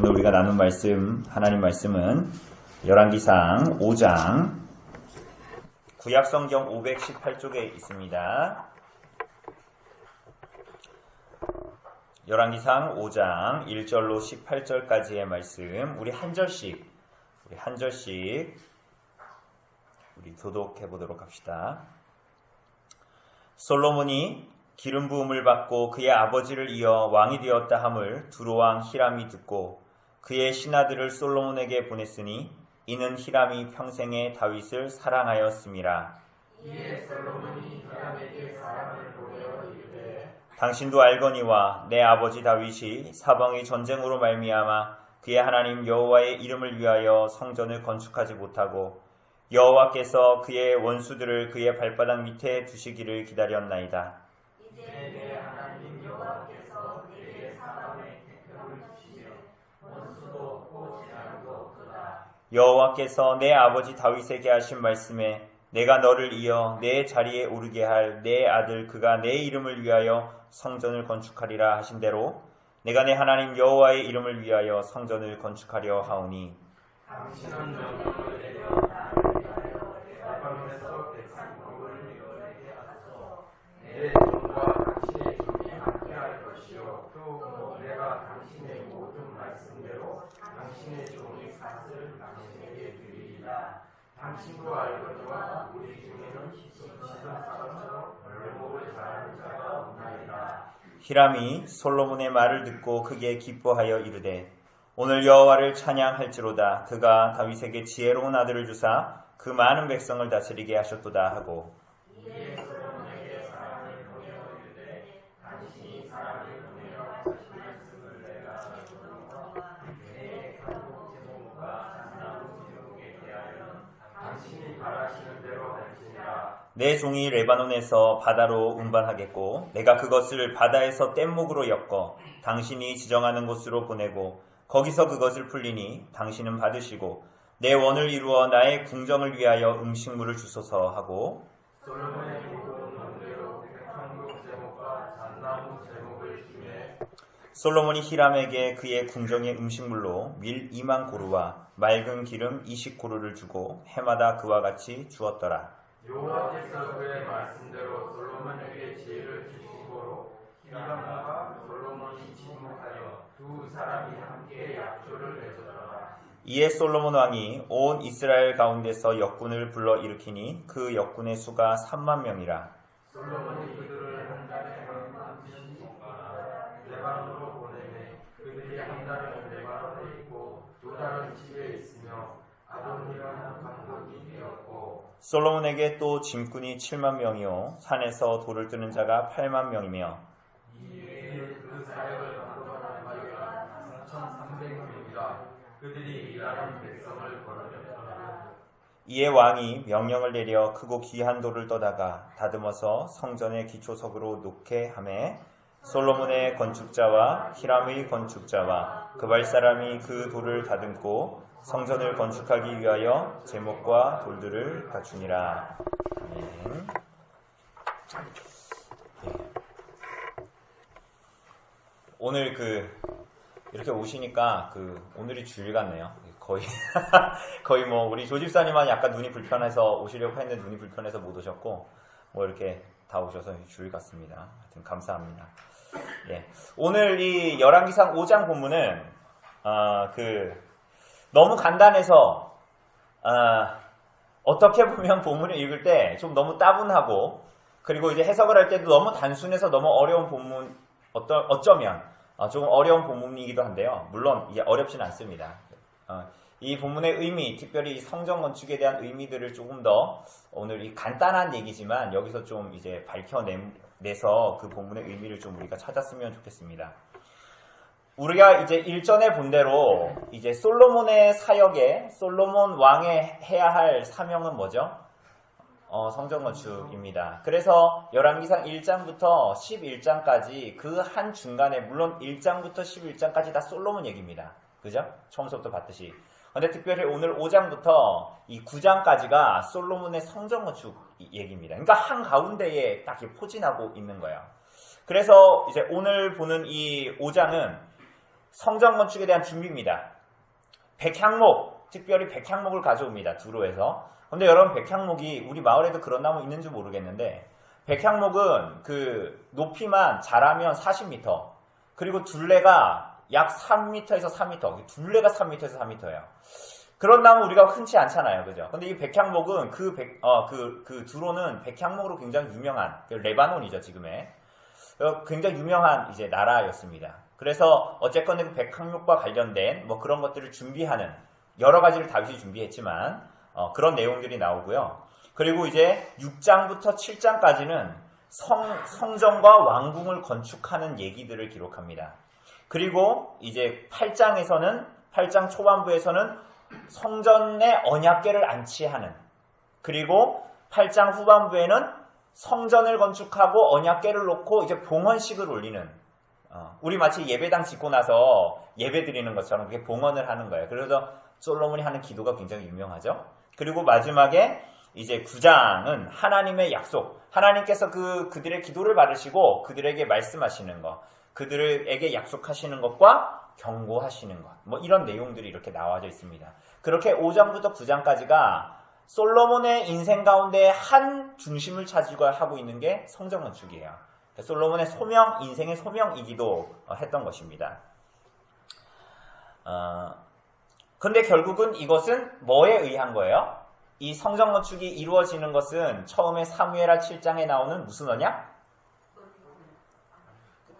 오늘 우리가 나눈 말씀, 하나님 말씀은 열왕기상 5장 구약성경 518쪽에 있습니다. 열왕기상 5장 1절로 18절까지의 말씀, 우리 한 절씩 우리 교독해 보도록 합시다. 솔로몬이 기름 부음을 받고 그의 아버지를 이어 왕이 되었다 함을 두로왕 히람이 듣고 그의 신하들을 솔로몬에게 보냈으니 이는 히람이 평생에 다윗을 사랑하였음이라. 이에 솔로몬이 히람에게 사람을 보내어 이르되 당신도 알거니와 내 아버지 다윗이 사방의 전쟁으로 말미암아 그의 하나님 여호와의 이름을 위하여 성전을 건축하지 못하고 여호와께서 그의 원수들을 그의 발바닥 밑에 두시기를 기다렸나이다. 이제 내 하나님 여호와께서 내게 사람의 태평을 주시며 원수도 없고 재앙도 없도다. 여호와께서 내 아버지 다윗에게 하신 말씀에 내가 너를 이어 내 자리에 오르게 할 내 아들 그가 내 이름을 위하여 성전을 건축하리라 하신 대로 내가 내 하나님 여호와의 이름을 위하여 성전을 건축하려 하오니 당신은 명령을 내려 나를 위하여 에브라임에서 백성목을 이루게 하소서. 내 종과 당신의 종이 함께할 것이요 또 내가 당신의 모든 말씀대로 당신의 종이 삭을 당신에게 드리리라. 당신도 알거니와 우리 중에는 시선 사람처럼 벌목을 잘하는 자가 없나이다. 히람이 솔로몬의 말을 듣고 크게 기뻐하여 이르되 오늘 여호와를 찬양할지로다. 그가 다윗에게 지혜로운 아들을 주사 그 많은 백성을 다스리게 하셨도다 하고 이에 솔로몬에게 사람을 보내어 이르되 당신이 사람을 보내어 하신 말씀을 내가 듣노라. 내 가족 제목과 장나무 제목에 대하여는 당신이 바라시는 대로 할지니라. 내 종이 레바논에서 바다로 운반하겠고 내가 그것을 바다에서 뗏목으로 엮어 당신이 지정하는 곳으로 보내고 거기서 그것을 풀리니 당신은 받으시고 내 원을 이루어 나의 궁정을 위하여 음식물을 주소서 하고 솔로몬의 모든 원대로 백향목 제목과 잣나무 제목을 주매 솔로몬이 히람에게 그의 궁정의 음식물로 밀 2만 고루와 맑은 기름 20고루를 주고 해마다 그와 같이 주었더라. 여호와께서 그의 말씀대로 솔로몬에게 지혜를 주시고 히람과 솔로몬이 침묵하여 두 사람이 함께 약조를 맺었더라. 이에 솔로몬 왕이 온 이스라엘 가운데서 역군을 불러 일으키니 그 역군의 수가 3만 명이라. 솔로몬이 그들을 한 달에 한 번씩 레바논으로 보내매 그들이 한 달은 레바논에 있고 두 달은 집에 있으며 아도니라는 감독이 되었고 솔로몬에게 또 짐꾼이 7만 명이요 산에서 돌을 뜨는 자가 8만 명이며 이에 그 사역을 감독하는 자가 3,300명이라. 그들이 일하는 백성을 거느렸더라. 이에 왕이 명령을 내려 크고 귀한 돌을 떠다가 다듬어서 성전의 기초석으로 놓게 하매 솔로몬의 건축자와 히람의 건축자와 그발 사람이 그 돌을 다듬고 성전을 건축하기 위하여 제목과 돌들을 갖추니라. 아멘. 오늘 이렇게 오시니까 오늘이 주일 같네요. 거의 뭐 우리 조집사님만 약간 눈이 불편해서 오시려고 했는데 눈이 불편해서 못 오셨고 뭐 이렇게 다 오셔서 주일 같습니다. 하여튼 감사합니다. 예. 오늘 이 열왕기상 5장 본문은 너무 간단해서 어떻게 보면 본문을 읽을 때 좀 너무 따분하고 그리고 이제 해석을 할 때도 너무 단순해서 너무 어려운 본문 어쩌면 조금 어려운 본문이기도 한데요. 물론 이게 어렵진 않습니다. 이 본문의 의미, 특별히 성전 건축에 대한 의미들을 조금 더 오늘 이 간단한 얘기지만 여기서 좀 이제 밝혀내서 그 본문의 의미를 좀 우리가 찾았으면 좋겠습니다. 우리가 이제 일전에 본 대로 이제 솔로몬의 사역에 솔로몬 왕의 해야 할 사명은 뭐죠? 성전 건축입니다. 그래서 열왕기상 1장부터 11장까지 그 한 중간에 물론 1장부터 11장까지 다 솔로몬 얘기입니다. 그죠? 처음부터 봤듯이. 근데 특별히 오늘 5장부터 이 9장까지가 솔로몬의 성전 건축 얘기입니다. 그러니까 한가운데에 딱 포진하고 있는 거예요. 그래서 이제 오늘 보는 이 5장은 성전 건축에 대한 준비입니다. 백향목, 특별히 백향목을 가져옵니다. 두로에서. 근데 여러분 백향목이 우리 마을에도 그런 나무 있는지 모르겠는데 백향목은 그 높이만 자라면 40m 그리고 둘레가 약 3m에서 4m 둘레가 3m에서 4m예요. 그런 나무 우리가 흔치 않잖아요. 그죠? 근데 이 백향목은 그 두로는 백향목으로 굉장히 유명한 레바논이죠, 지금의. 굉장히 유명한 이제 나라였습니다. 그래서 어쨌건 그 백향목과 관련된 뭐 그런 것들을 준비하는 여러 가지를 다윗이 준비했지만 그런 내용들이 나오고요. 그리고 이제 6장부터 7장까지는 성전과 왕궁을 건축하는 얘기들을 기록합니다. 그리고 이제 8장 초반부에서는 성전의 언약궤를 안치하는, 그리고 8장 후반부에는 성전을 건축하고 언약궤를 놓고 이제 봉헌식을 올리는, 우리 마치 예배당 짓고 나서 예배 드리는 것처럼 그렇게 봉헌을 하는 거예요. 그래서 솔로몬이 하는 기도가 굉장히 유명하죠. 그리고 마지막에 이제 9장은 하나님의 약속, 하나님께서 그들의 기도를 받으시고 그들에게 말씀하시는 것, 그들에게 약속하시는 것과 경고하시는 것, 뭐 이런 내용들이 이렇게 나와져 있습니다. 그렇게 5장부터 9장까지가 솔로몬의 인생 가운데 한 중심을 차지고 하고 있는 게 성전 건축이에요. 솔로몬의 소명, 인생의 소명이기도 했던 것입니다. 근데 결국은 이것은 뭐에 의한 거예요? 이 성전 건축이 이루어지는 것은 처음에 사무엘하 7장에 나오는 무슨 언약?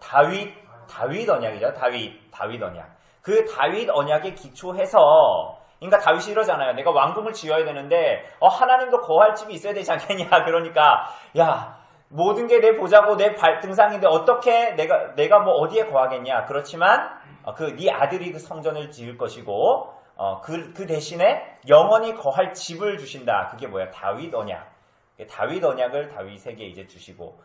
다윗 언약이죠. 다윗 언약. 그 다윗 언약에 기초해서, 그러니까 다윗이 이러잖아요. 내가 왕궁을 지어야 되는데 하나님도 거할 집이 있어야 되지 않겠냐. 그러니까 야, 모든 게 내 보자고 내 발등상인데 어떻게 내가 뭐 어디에 거하겠냐. 그렇지만 네 아들이 그 성전을 지을 것이고 그 대신에 영원히 거할 집을 주신다. 그게 뭐야? 다윗 언약. 다윗 언약을 다윗에게 이제 주시고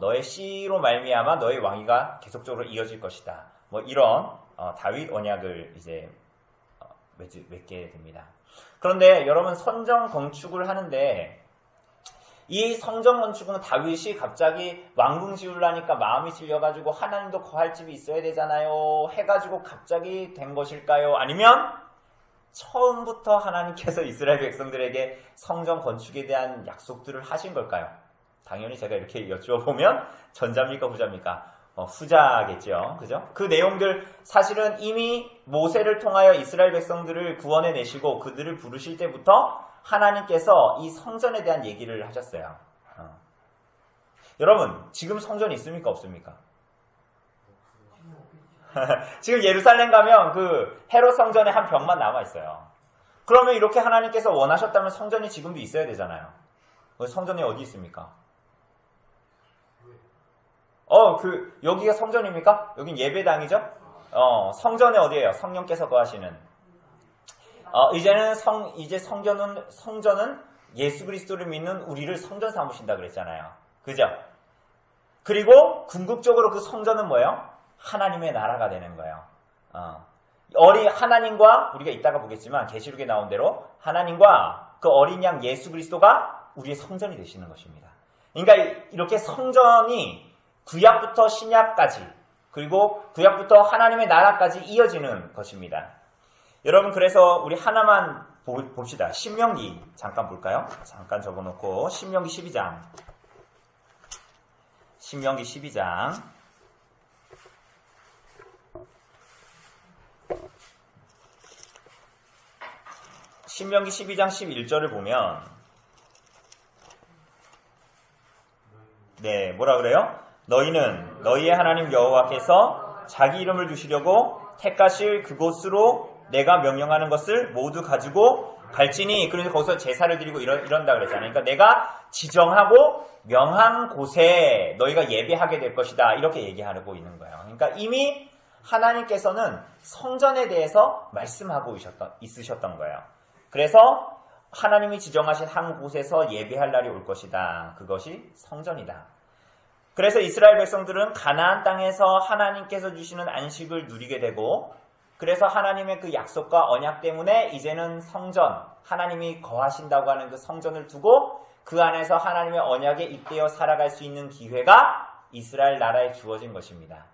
너의 씨로 말미암아 너의 왕위가 계속적으로 이어질 것이다. 뭐 이런 다윗 언약을 이제 맺게 됩니다. 그런데 여러분 성전 건축을 하는데 이 성전 건축은 다윗이 갑자기 왕궁 지으려니까 마음이 질려가지고 하나님도 거할 집이 있어야 되잖아요. 해가지고 갑자기 된 것일까요? 아니면 처음부터 하나님께서 이스라엘 백성들에게 성전 건축에 대한 약속들을 하신 걸까요? 당연히 제가 이렇게 여쭈어보면 전자입니까 후자입니까? 후자겠죠. 그죠? 그 내용들 사실은 이미 모세를 통하여 이스라엘 백성들을 구원해 내시고 그들을 부르실 때부터 하나님께서 이 성전에 대한 얘기를 하셨어요. 여러분, 지금 성전이 있습니까? 없습니까? 지금 예루살렘 가면 그 헤롯 성전에 한 벽만 남아있어요. 그러면 이렇게 하나님께서 원하셨다면 성전이 지금도 있어야 되잖아요. 성전이 어디 있습니까? 여기가 성전입니까? 여긴 예배당이죠? 성전이 어디예요? 성령께서 거하시는. 이제 성전은 예수 그리스도를 믿는 우리를 성전 삼으신다 그랬잖아요. 그죠? 그리고 궁극적으로 그 성전은 뭐예요? 하나님의 나라가 되는 거예요. 하나님과, 우리가 이따가 보겠지만 계시록에 나온 대로 하나님과 그 어린 양 예수 그리스도가 우리의 성전이 되시는 것입니다. 그러니까 이렇게 성전이 구약부터 신약까지, 그리고 구약부터 하나님의 나라까지 이어지는 것입니다. 여러분, 그래서 우리 하나만 봅시다. 신명기 잠깐 볼까요? 잠깐 적어놓고 신명기 12장. 신명기 12장. 신명기 12장 11절을 보면 뭐라 그래요? 너희는 너희의 하나님 여호와께서 자기 이름을 두시려고 택하실 그곳으로 내가 명령하는 것을 모두 가지고 갈지니, 그래서 거기서 제사를 드리고 이런다 그랬잖아요. 그러니까 내가 지정하고 명한 곳에 너희가 예배하게 될 것이다. 이렇게 얘기하고 있는 거예요. 그러니까 이미 하나님께서는 성전에 대해서 말씀하고 있으셨던 거예요. 그래서 하나님이 지정하신 한 곳에서 예배할 날이 올 것이다. 그것이 성전이다. 그래서 이스라엘 백성들은 가나안 땅에서 하나님께서 주시는 안식을 누리게 되고, 그래서 하나님의 그 약속과 언약 때문에 이제는 성전, 하나님이 거하신다고 하는 그 성전을 두고 그 안에서 하나님의 언약에 입되어 살아갈 수 있는 기회가 이스라엘 나라에 주어진 것입니다.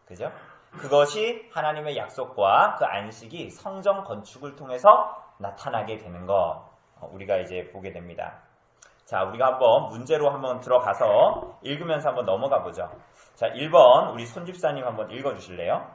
그죠? 그것이 하나님의 약속과 그 안식이 성전 건축을 통해서 나타나게 되는 것 우리가 이제 보게 됩니다. 자, 우리가 한번 문제로 한번 들어가서 읽으면서 한번 넘어가 보죠. 자, 1번 우리 손집사님 한번 읽어주실래요?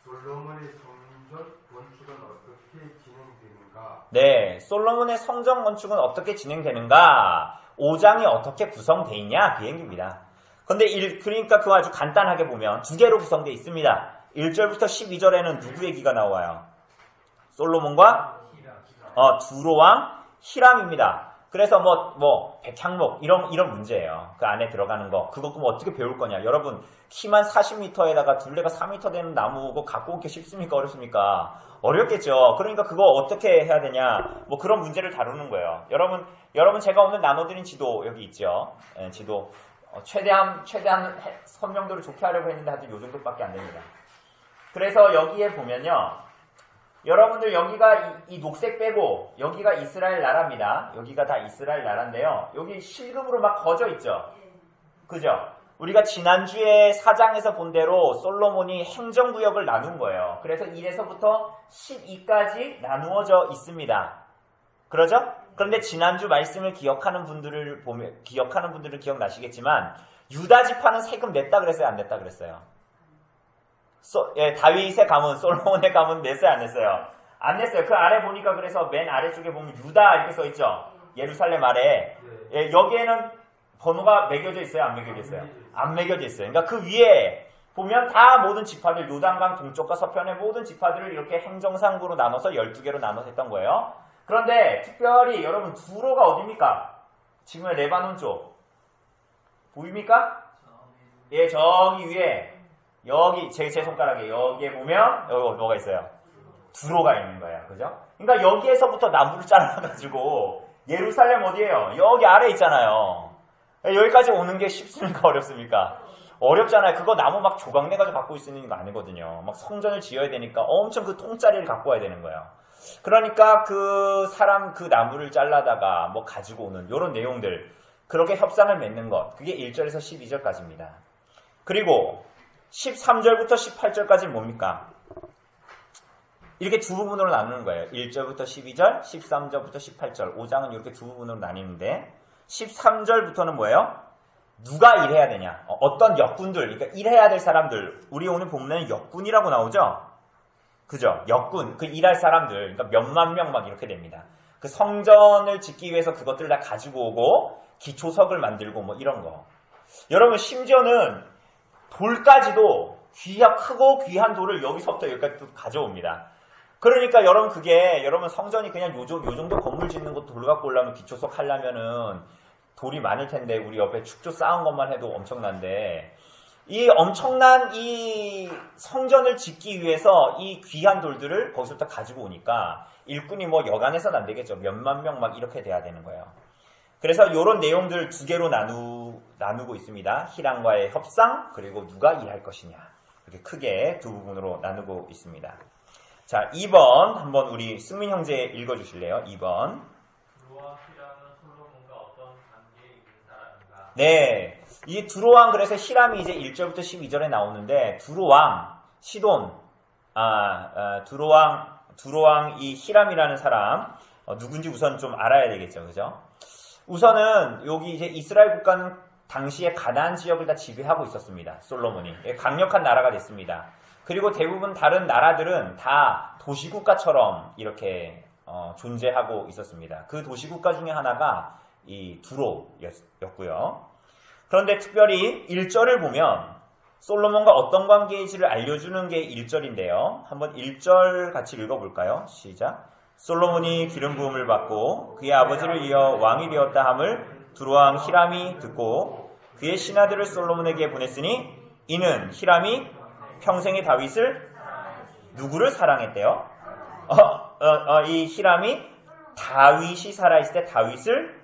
솔로몬의 성전 건축은 어떻게 진행되는가? 네, 솔로몬의 성전 건축은 어떻게 진행되는가? 5장이 어떻게 구성되어 있냐? 그 얘기입니다. 근데 그러니까 그거 아주 간단하게 보면 두 개로 구성되어 있습니다. 1절부터 12절에는 누구 얘기가 나와요? 솔로몬과 두로왕 히람입니다. 그래서 백향목 이런 문제예요. 그 안에 들어가는 거. 그거 그럼 어떻게 배울 거냐? 여러분 키만 40m에다가 둘레가 4m 되는 나무고 갖고 오기 쉽습니까? 어렵습니까? 어렵겠죠. 그러니까 그거 어떻게 해야 되냐? 그런 문제를 다루는 거예요. 여러분 제가 오늘 나눠드린 지도 여기 있죠. 지도 최대한 선명도를 좋게 하려고 했는데 아직 요 정도밖에 안 됩니다. 그래서 여기에 보면요. 여러분들 여기가 이 녹색 빼고 여기가 이스라엘 나라입니다. 여기가 다 이스라엘 나라인데요. 여기 실금으로 막 거져 있죠. 그죠? 우리가 지난주에 4장에서 본 대로 솔로몬이 행정구역을 나눈 거예요. 그래서 1에서부터 12까지 나누어져 있습니다. 그러죠? 그런데 지난주 말씀을 기억하는 분들은 기억나시겠지만 유다 지파는 세금 냈다 그랬어요? 안 냈다 그랬어요? 다윗의 가문, 솔로몬의 가문 냈어요? 안 냈어요? 안 냈어요. 그 아래 보니까 그래서 맨 아래쪽에 보면 유다 이렇게 써있죠? 예루살렘 아래. 여기에는 번호가 매겨져 있어요? 안 매겨져 있어요? 안 매겨져 있어요. 그러니까 그 위에 보면 다 모든 지파들, 요단강 동쪽과 서편의 모든 지파들을 이렇게 행정상으로 나눠서 12개로 나눠서 했던 거예요. 그런데 특별히 여러분 두로가 어디입니까? 지금의 레바논 쪽. 보입니까? 예, 저기 위에. 여기 제 손가락에 여기에 보면 여기 뭐가 있어요? 두로가 있는 거예요. 그죠? 그러니까 여기에서부터 나무를 잘라가지고 예루살렘 어디예요? 여기 아래 있잖아요. 여기까지 오는 게 쉽습니까? 어렵습니까? 어렵잖아요. 그거 나무 막 조각내가지고 갖고 있는 거 아니거든요. 막 성전을 지어야 되니까 엄청 그 통짜리를 갖고 와야 되는 거예요. 그러니까 그 나무를 잘라다가 가지고 오는 이런 내용들 그렇게 협상을 맺는 것 그게 1절에서 12절까지입니다. 그리고 13절부터 18절까지는 뭡니까? 이렇게 두 부분으로 나누는 거예요. 1절부터 12절, 13절부터 18절. 5장은 이렇게 두 부분으로 나뉘는데 13절부터는 뭐예요? 누가 일해야 되냐? 어떤 역군들, 그러니까 일해야 될 사람들. 우리 오늘 본문에는 역군이라고 나오죠? 그죠? 역군, 그 일할 사람들. 그러니까 몇만 명 막 이렇게 됩니다. 그 성전을 짓기 위해서 그것들 다 가지고 오고 기초석을 만들고 이런 거. 여러분 심지어는 돌까지도 크고 귀한 돌을 여기서부터 여기까지 또 가져옵니다. 그러니까 여러분 성전이 그냥 요 정도 건물 짓는 거 돌 갖고 오려면 기초석 하려면은 돌이 많을 텐데 우리 옆에 축조 쌓은 것만 해도 엄청난데 이 엄청난 이 성전을 짓기 위해서 이 귀한 돌들을 거기서부터 가지고 오니까 일꾼이 여간해서는 안 되겠죠. 몇만 명 막 이렇게 돼야 되는 거예요. 그래서 이런 내용들 두 개로 나누고 있습니다. 히람과의 협상 그리고 누가 일할 것이냐 이렇게 크게 두 부분으로 나누고 있습니다. 자, 2번 한번 우리 승민 형제 읽어주실래요? 2번. 두로와 히람은 솔로몬과 어떤 관계에 있는 사람인가? 네, 이 두로왕 그래서 히람이 이제 1절부터 12절에 나오는데 두로왕 시돈 두로왕 이 히람이라는 사람 누군지 우선 좀 알아야 되겠죠, 그죠? 우선은 여기 이제 이스라엘 국가는 당시에 가나안 지역을 다 지배하고 있었습니다. 솔로몬이 강력한 나라가 됐습니다. 그리고 대부분 다른 나라들은 다 도시국가처럼 이렇게 존재하고 있었습니다. 그 도시국가 중에 하나가 이 두로였고요. 그런데 특별히 1절을 보면 솔로몬과 어떤 관계인지를 알려주는 게 1절인데요. 한번 1절 같이 읽어볼까요? 시작. 솔로몬이 기름 부음을 받고 그의 아버지를 이어 왕이 되었다 함을 두로왕 히람이 듣고 그의 신하들을 솔로몬에게 보냈으니 이는 히람이 평생의 다윗을 누구를 사랑했대요? 이 히람이 다윗이 살아있을 때 다윗을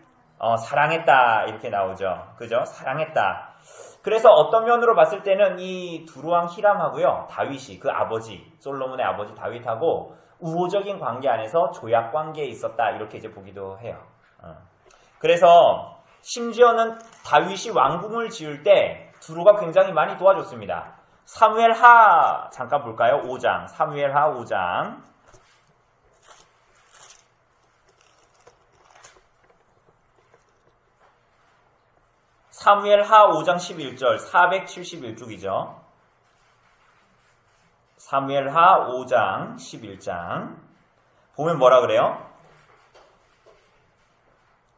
사랑했다 이렇게 나오죠. 그죠? 사랑했다. 그래서 어떤 면으로 봤을 때는 이 두로왕 히람하고요 다윗이 그 아버지 솔로몬의 아버지 다윗하고 우호적인 관계 안에서 조약 관계에 있었다 이렇게 이제 보기도 해요. 그래서 심지어는 다윗이 왕궁을 지을 때 두로가 굉장히 많이 도와줬습니다. 사무엘하 잠깐 볼까요? 5장. 사무엘하 5장. 사무엘하 5장 11절 471쪽이죠. 사무엘하 5장 11장 보면 뭐라 그래요?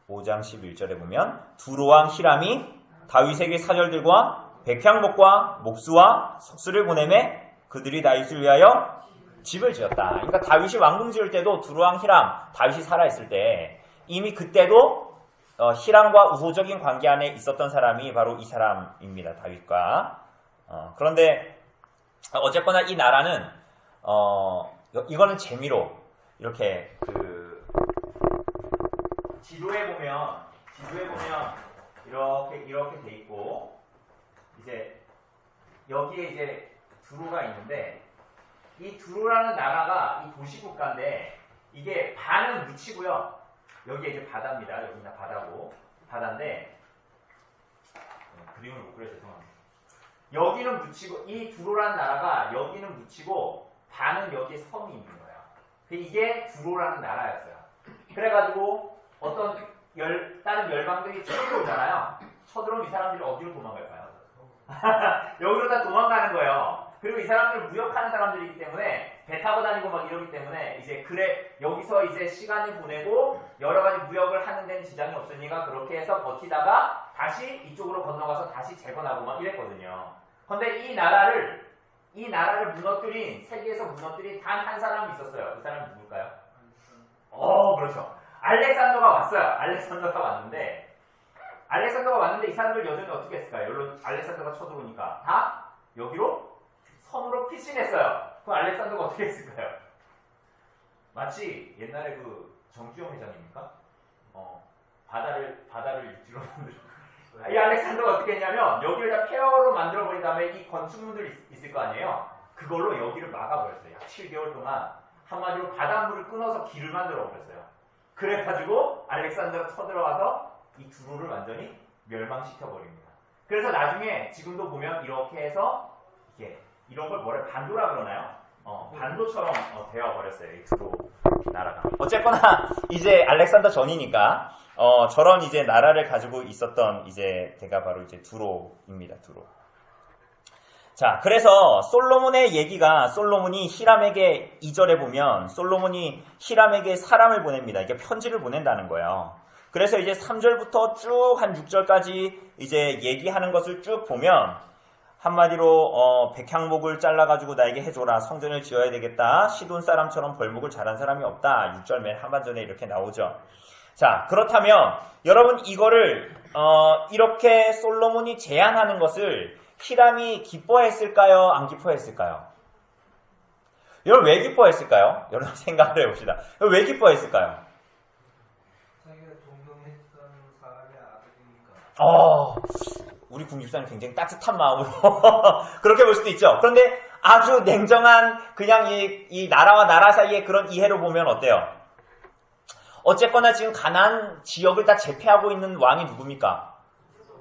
5장 11절에 보면 두로왕 히람이 다윗에게 사절들과 백향목과 목수와 석수를 보내매 그들이 다윗을 위하여 집을 지었다. 그러니까 다윗이 왕궁 지을 때도 두로왕 히람, 다윗이 살아있을 때 이미 그때도 히람과 우호적인 관계 안에 있었던 사람이 바로 이 사람입니다. 다윗과. 그런데 어쨌거나 이 나라는 이거는 재미로 이렇게 지도에 보면 이렇게 돼 있고 이제 여기에 이제 두로가 있는데 이 두로라는 나라가 이 도시국가인데 이게 반은 묻히고요. 여기에 이제 바다입니다. 여기는 바다고 바다인데 그림을 못 그려 죄송합니다. 여기는 묻히고 이 두로라는 나라가 여기는 묻히고 반은 여기에 섬이 있는 거예요. 이게 두로라는 나라였어요. 그래가지고 어떤 다른 열방들이 쳐들어오잖아요. 쳐들어오면 이 사람들이 어디로 도망갈까요? 여기로 다 도망가는 거예요. 그리고 이 사람들은 무역하는 사람들이기 때문에 배 타고 다니고 막 이러기 때문에 이제 여기서 이제 시간을 보내고 여러 가지 무역을 하는 데는 지장이 없으니까 그렇게 해서 버티다가 다시 이쪽으로 건너가서 다시 재건하고 막 이랬거든요. 그런데 이 나라를 무너뜨린 세계에서 무너뜨린 단 한 사람이 있었어요. 그 사람이 누굴까요? 그렇죠. 알렉산더가 왔어요. 알렉산더가 왔는데 이 사람들 여전히 어떻게 했을까요? 여기로 알렉산더가 쳐들어오니까 다 여기로 섬으로 피신했어요. 그럼 알렉산더가 어떻게 했을까요? 마치 옛날에 그 정주영 회장입니까? 바다를 육지로 만들어. 이 알렉산더가 어떻게 했냐면 여기를 다 폐허로 만들어버린 다음에 이 건축물들이 있을 거 아니에요? 그걸로 여기를 막아버렸어요. 약 7개월 동안 한마디로 바닷물을 끊어서 길을 만들어버렸어요. 그래가지고 알렉산더가 쳐들어와서 이 두로를 완전히 멸망시켜버립니다. 그래서 나중에 지금도 보면 이렇게 해서 이런 걸 뭐래 반도라 그러나요? 반도처럼 되어버렸어요. 이 두로 나라가. 어쨌거나 이제 알렉산더 전이니까 저런 이제 나라를 가지고 있었던 이제 대가 바로 이제 두로입니다. 두로. 자, 그래서 솔로몬의 얘기가 솔로몬이 히람에게 2절에 보면 솔로몬이 히람에게 사람을 보냅니다. 이게 편지를 보낸다는 거예요. 그래서 이제 3절부터 쭉 한 6절까지 이제 얘기하는 것을 쭉 보면 한마디로 백향목을 잘라가지고 나에게 해줘라. 성전을 지어야 되겠다. 시돈 사람처럼 벌목을 잘한 사람이 없다. 6절 맨 하반전에 이렇게 나오죠. 자, 그렇다면 여러분 이거를 이렇게 솔로몬이 제안하는 것을 히람이 기뻐했을까요? 안 기뻐했을까요? 여러분 왜 기뻐했을까요? 여러분 생각을 해봅시다. 왜 기뻐했을까요? 자기가 존경했던 사람의 아들이니까. 우리 국립사는 굉장히 따뜻한 마음으로 그렇게 볼 수도 있죠. 그런데 아주 냉정한 그냥 이 나라와 나라 사이의 그런 이해로 보면 어때요? 어쨌거나 지금 가나안 지역을 다 제패하고 있는 왕이 누굽니까?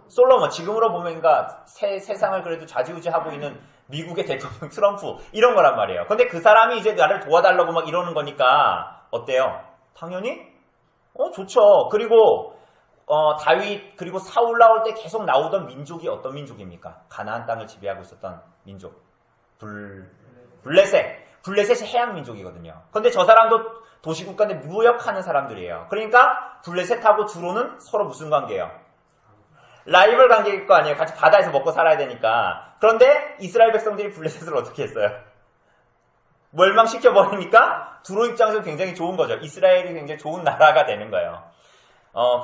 솔로몬. 지금으로 보면 그러니까 세상을 그래도 좌지우지하고 있는 미국의 대통령 트럼프 이런 거란 말이에요. 근데 그 사람이 이제 나를 도와달라고 막 이러는 거니까 어때요? 당연히 좋죠. 그리고 다윗 그리고 사울 나올 때 계속 나오던 민족이 어떤 민족입니까? 가나안 땅을 지배하고 있었던 민족. 블레셋이 해양 민족이거든요. 근데 저 사람도 도시국가인데 무역하는 사람들이에요. 그러니까 블레셋하고 두로는 서로 무슨 관계예요? 라이벌 관계일 거 아니에요. 같이 바다에서 먹고 살아야 되니까. 그런데 이스라엘 백성들이 블레셋을 어떻게 했어요? 멸망시켜버리니까 두로 입장에서 굉장히 좋은 거죠. 이스라엘이 굉장히 좋은 나라가 되는 거예요.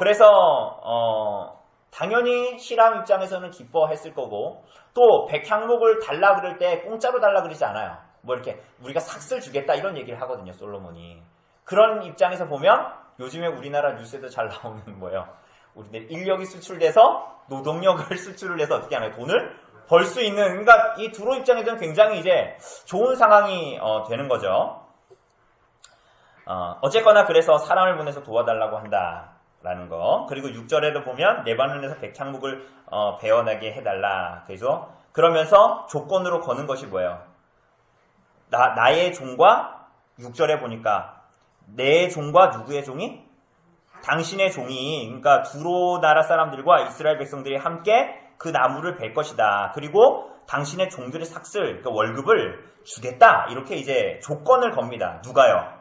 그래서 당연히 히람 입장에서는 기뻐했을 거고 또 백향목을 달라 그럴 때 공짜로 달라 그러지 않아요. 뭐 이렇게 우리가 삭슬 주겠다 이런 얘기를 하거든요. 솔로몬이. 그런 입장에서 보면 요즘에 우리나라 뉴스에도 잘 나오는 뭐예요. 우리들 인력이 수출돼서 노동력을 수출을 해서 어떻게 하나요? 돈을 벌 수 있는 그러니까 이 두로 입장에서는 굉장히 이제 좋은 상황이 되는 거죠. 어쨌거나 그래서 사람을 보내서 도와달라고 한다라는 거. 그리고 6절에도 보면 레바논에서 백향목을 베어나게 해달라. 그래서 그러면서 조건으로 거는 것이 뭐예요? 나의 종과 6절에 보니까 내 종과 누구의 종이? 당신의 종이, 그러니까 두로 나라 사람들과 이스라엘 백성들이 함께 그 나무를 벨 것이다. 그리고 당신의 종들의 삭슬, 그러니까 월급을 주겠다. 이렇게 이제 조건을 겁니다. 누가요?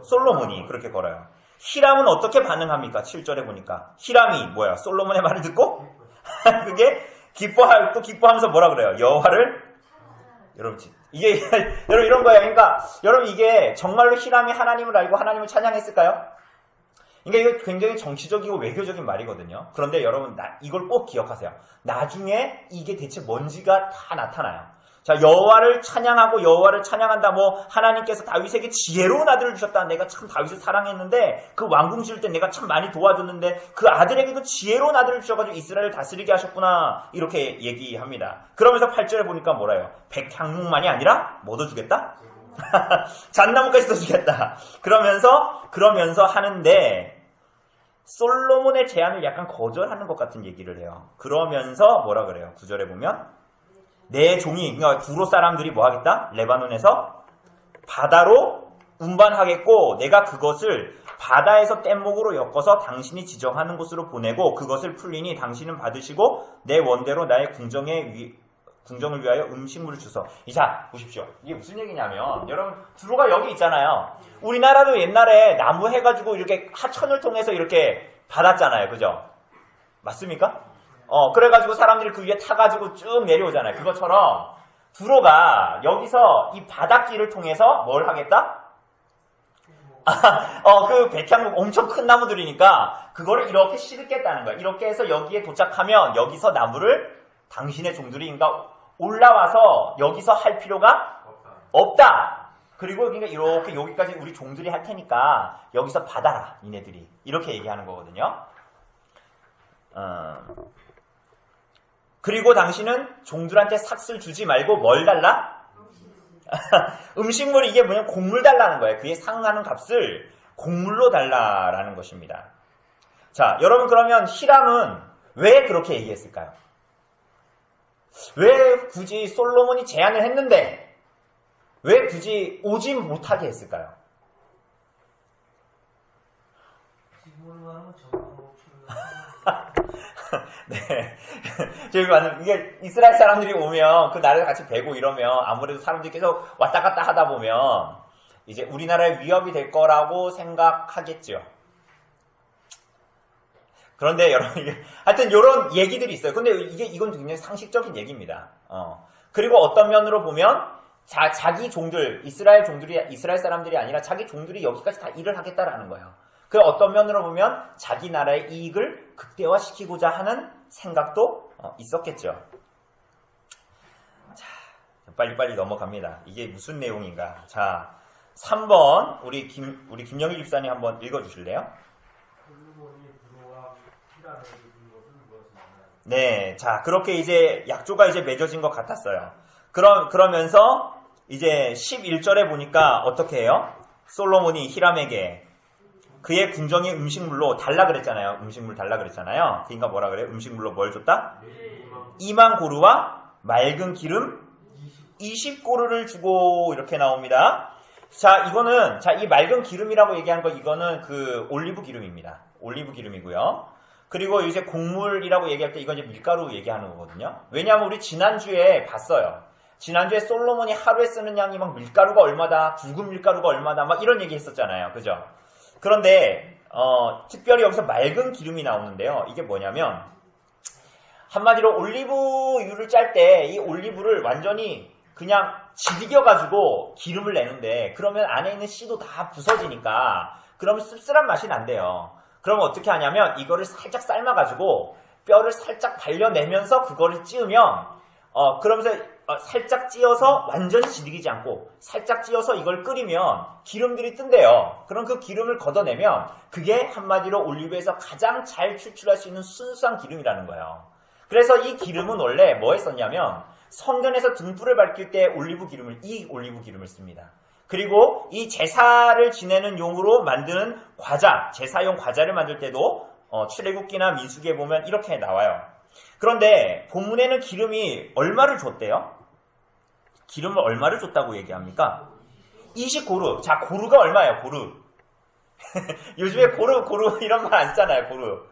솔로몬이 그렇게 걸어요. 히람은 어떻게 반응합니까? 7절에 보니까 히람이 뭐야? 솔로몬의 말을 듣고 그게 기뻐하면서 뭐라 그래요? 여호와를 여러분 이게 여러분 이런 거예요. 그러니까 여러분 이게 정말로 히람이 하나님을 알고 하나님을 찬양했을까요? 그러니까 이거 굉장히 정치적이고 외교적인 말이거든요. 그런데 여러분 이걸 꼭 기억하세요. 나중에 이게 대체 뭔지가 다 나타나요. 자, 여호와를 찬양하고 여호와를 찬양한다. 뭐 하나님께서 다윗에게 지혜로운 아들을 주셨다. 내가 참 다윗을 사랑했는데 그 왕궁 지을 때 내가 참 많이 도와줬는데 그 아들에게도 지혜로운 아들을 주셔가지고 이스라엘을 다스리게 하셨구나. 이렇게 얘기합니다. 그러면서 8절에 보니까 뭐라요? 백향목만이 아니라 뭐도 주겠다? 잣나무까지도 주겠다. 그러면서 하는데 솔로몬의 제안을 약간 거절하는 것 같은 얘기를 해요. 그러면서 뭐라 그래요? 9절에 보면 내 종이, 그러니까 두로 사람들이 뭐 하겠다? 레바논에서 바다로 운반하겠고 내가 그것을 바다에서 뗏목으로 엮어서 당신이 지정하는 곳으로 보내고 그것을 풀리니 당신은 받으시고 내 원대로 나의 궁정을 위하여 음식물을 주소. 자, 보십시오. 이게 무슨 얘기냐면 여러분 두로가 여기 있잖아요. 우리나라도 옛날에 나무 해가지고 이렇게 하천을 통해서 이렇게 받았잖아요. 그죠? 맞습니까? 그래가지고 사람들이 그 위에 타가지고 쭉 내려오잖아요. 그것처럼 두로가 여기서 이 바닷길을 통해서 뭘 하겠다? 그 백향목 엄청 큰 나무들이니까 그거를 이렇게 심겠다는 거야. 이렇게 해서 여기에 도착하면 여기서 나무를 당신의 종들이 그러니까 올라와서 여기서 할 필요가 없다. 그리고 그러니까 이렇게 여기까지 우리 종들이 할 테니까 여기서 받아라. 니네들이. 이렇게 얘기하는 거거든요. 그리고 당신은 종들한테 삭슬 주지 말고 뭘 달라? 음식물 이게 뭐냐면 곡물 달라는 거예요. 그에 상응하는 값을 곡물로 달라라는 것입니다. 자, 여러분 그러면 히람은 왜 그렇게 얘기했을까요? 왜 굳이 솔로몬이 제안을 했는데 왜 굳이 오지 못하게 했을까요? 네. 이게 이스라엘 사람들이 오면 그 나라를 같이 베고 이러면 아무래도 사람들이 계속 왔다 갔다 하다 보면 이제 우리나라에 위협이 될 거라고 생각하겠죠. 그런데 여러분, 하여튼 이런 얘기들이 있어요. 근데 이건 굉장히 상식적인 얘기입니다. 그리고 어떤 면으로 보면 자기 종들, 이스라엘 사람들이 아니라 자기 종들이 여기까지 다 일을 하겠다라는 거예요. 그 어떤 면으로 보면 자기 나라의 이익을 극대화시키고자 하는 생각도 있었겠죠. 자, 빨리빨리 넘어갑니다. 이게 무슨 내용인가? 자, 3번 우리 김영일 집사님 한번 읽어주실래요? 네, 자 그렇게 이제 약조가 이제 맺어진 것 같았어요. 그러면서 이제 11절에 보니까 어떻게 해요? 솔로몬이 히람에게 그의 궁정의 음식물로 달라 그랬잖아요. 음식물 달라 그랬잖아요. 그러니까 뭐라 그래요? 음식물로 뭘 줬다? 2만 고르와 맑은 기름 20고르를 주고 이렇게 나옵니다. 자, 이 맑은 기름이라고 얘기한 거 이거는 그 올리브 기름입니다. 올리브 기름이고요. 그리고 이제 곡물이라고 얘기할 때 이건 이제 밀가루 얘기하는 거거든요. 왜냐하면 우리 지난주에 봤어요. 지난주에 솔로몬이 하루에 쓰는 양이 막 밀가루가 얼마다, 굵은 밀가루가 얼마다 막 이런 얘기 했었잖아요. 그죠? 그런데 특별히 여기서 맑은 기름이 나오는데요. 이게 뭐냐면 한마디로 올리브유를 짤 때 이 올리브를 완전히 그냥 지디겨가지고 기름을 내는데 그러면 안에 있는 씨도 다 부서지니까 그러면 씁쓸한 맛이 난대요. 그러면 어떻게 하냐면 이거를 살짝 삶아가지고 뼈를 살짝 발려내면서 그거를 찌우면 그러면서 살짝 찌어서 완전히 지디기지 않고 살짝 찌어서 이걸 끓이면 기름들이 뜬대요. 그럼 그 기름을 걷어내면 그게 한마디로 올리브에서 가장 잘 추출할 수 있는 순수한 기름이라는 거예요. 그래서 이 기름은 원래 뭐 했었냐면 성전에서 등불을 밝힐 때 올리브 기름을 씁니다. 그리고 이 제사를 지내는 용으로 만드는 과자, 제사용 과자를 만들 때도 출애굽기나 민수기에 보면 이렇게 나와요. 그런데 본문에는 기름이 얼마를 줬대요? 기름을 얼마를 줬다고 얘기합니까? 20고루. 자, 고루가 얼마예요? 고루. 요즘에 고루 이런 말 안 쓰잖아요. 고루.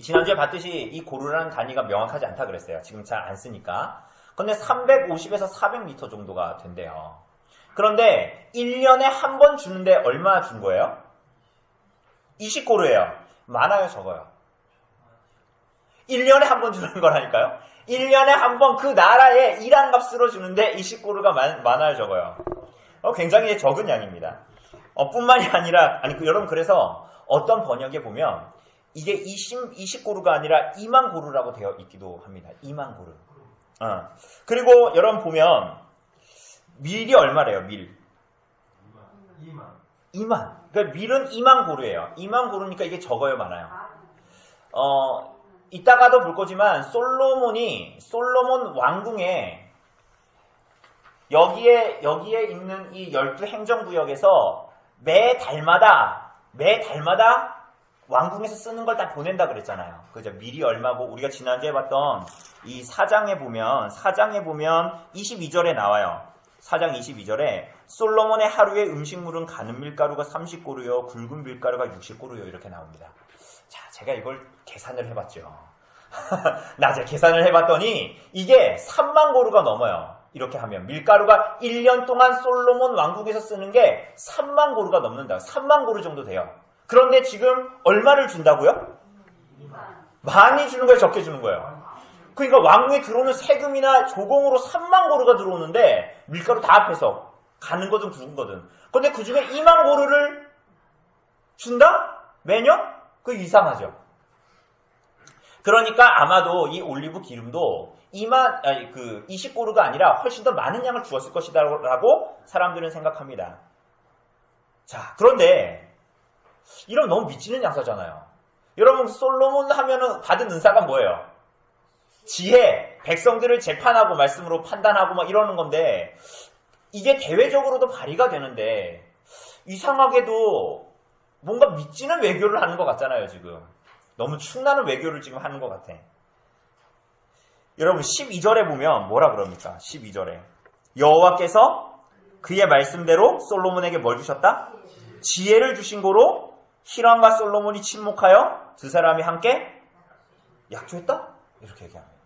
지난주에 봤듯이 이 고루라는 단위가 명확하지 않다 그랬어요. 지금 잘 안 쓰니까. 근데 350에서 400리터 정도가 된대요. 그런데 1년에 한 번 주는데 얼마 준 거예요? 20고루예요. 많아요, 적어요? 1년에 한 번 주는 거라니까요. 1년에 한 번 그 나라에 일한 값으로 주는데 20고루가 많아요, 적어요? 굉장히 적은 양입니다. 뿐만이 아니라, 여러분, 그래서 어떤 번역에 보면 이게 20고루가 아니라 2만 고루라고 되어 있기도 합니다. 2만 고루. 그리고 여러분 보면 밀이 얼마래요, 밀? 2만. 그러니까 밀은 2만 고루예요. 2만 고루니까 이게 적어요, 많아요? 이따가도 볼 거지만 솔로몬 왕궁에 여기에 있는 이 12행정구역에서 매 달마다 왕궁에서 쓰는 걸 다 보낸다 그랬잖아요. 그죠? 밀이 얼마고, 우리가 지난주에 봤던 이 사장에 보면 22절에 나와요. 4장 22절에 솔로몬의 하루의 음식물은 가는 밀가루가 30고루요, 굵은 밀가루가 60고루요, 이렇게 나옵니다. 자, 제가 이걸 계산을 해봤죠. 낮에 계산을 해봤더니 이게 3만 고루가 넘어요. 이렇게 하면 밀가루가 1년 동안 솔로몬 왕국에서 쓰는 게 3만 고루가 넘는다. 3만 고루 정도 돼요. 그런데 지금 얼마를 준다고요? 많이 주는 거예요, 적게 주는 거예요? 그러니까 왕궁에 들어오는 세금이나 조공으로 3만 고루가 들어오는데 밀가루 다 합해서 가는 거든 굵은 거든. 그런데 그 중에 2만 고루를 준다? 매년? 그거 이상하죠. 그러니까 아마도 이 올리브 기름도 20고루가 아니라 훨씬 더 많은 양을 주었을 것이다 라고 사람들은 생각합니다. 자, 그런데 이런 너무 미치는 양사잖아요. 여러분, 솔로몬 하면은 받은 은사가 뭐예요? 지혜, 백성들을 재판하고 말씀으로 판단하고 막 이러는 건데, 이게 대외적으로도 발휘가 되는데 이상하게도 뭔가 믿지는 외교를 하는 것 같잖아요. 지금 너무 충나는 외교를 지금 하는 것 같아. 여러분 12절에 보면 뭐라 그럽니까? 12절에 여호와께서 그의 말씀대로 솔로몬에게 뭘 주셨다? 지혜를 주신 고로 히람과 솔로몬이 침묵하여 두 사람이 함께 약조했다? 이렇게 얘기합니다.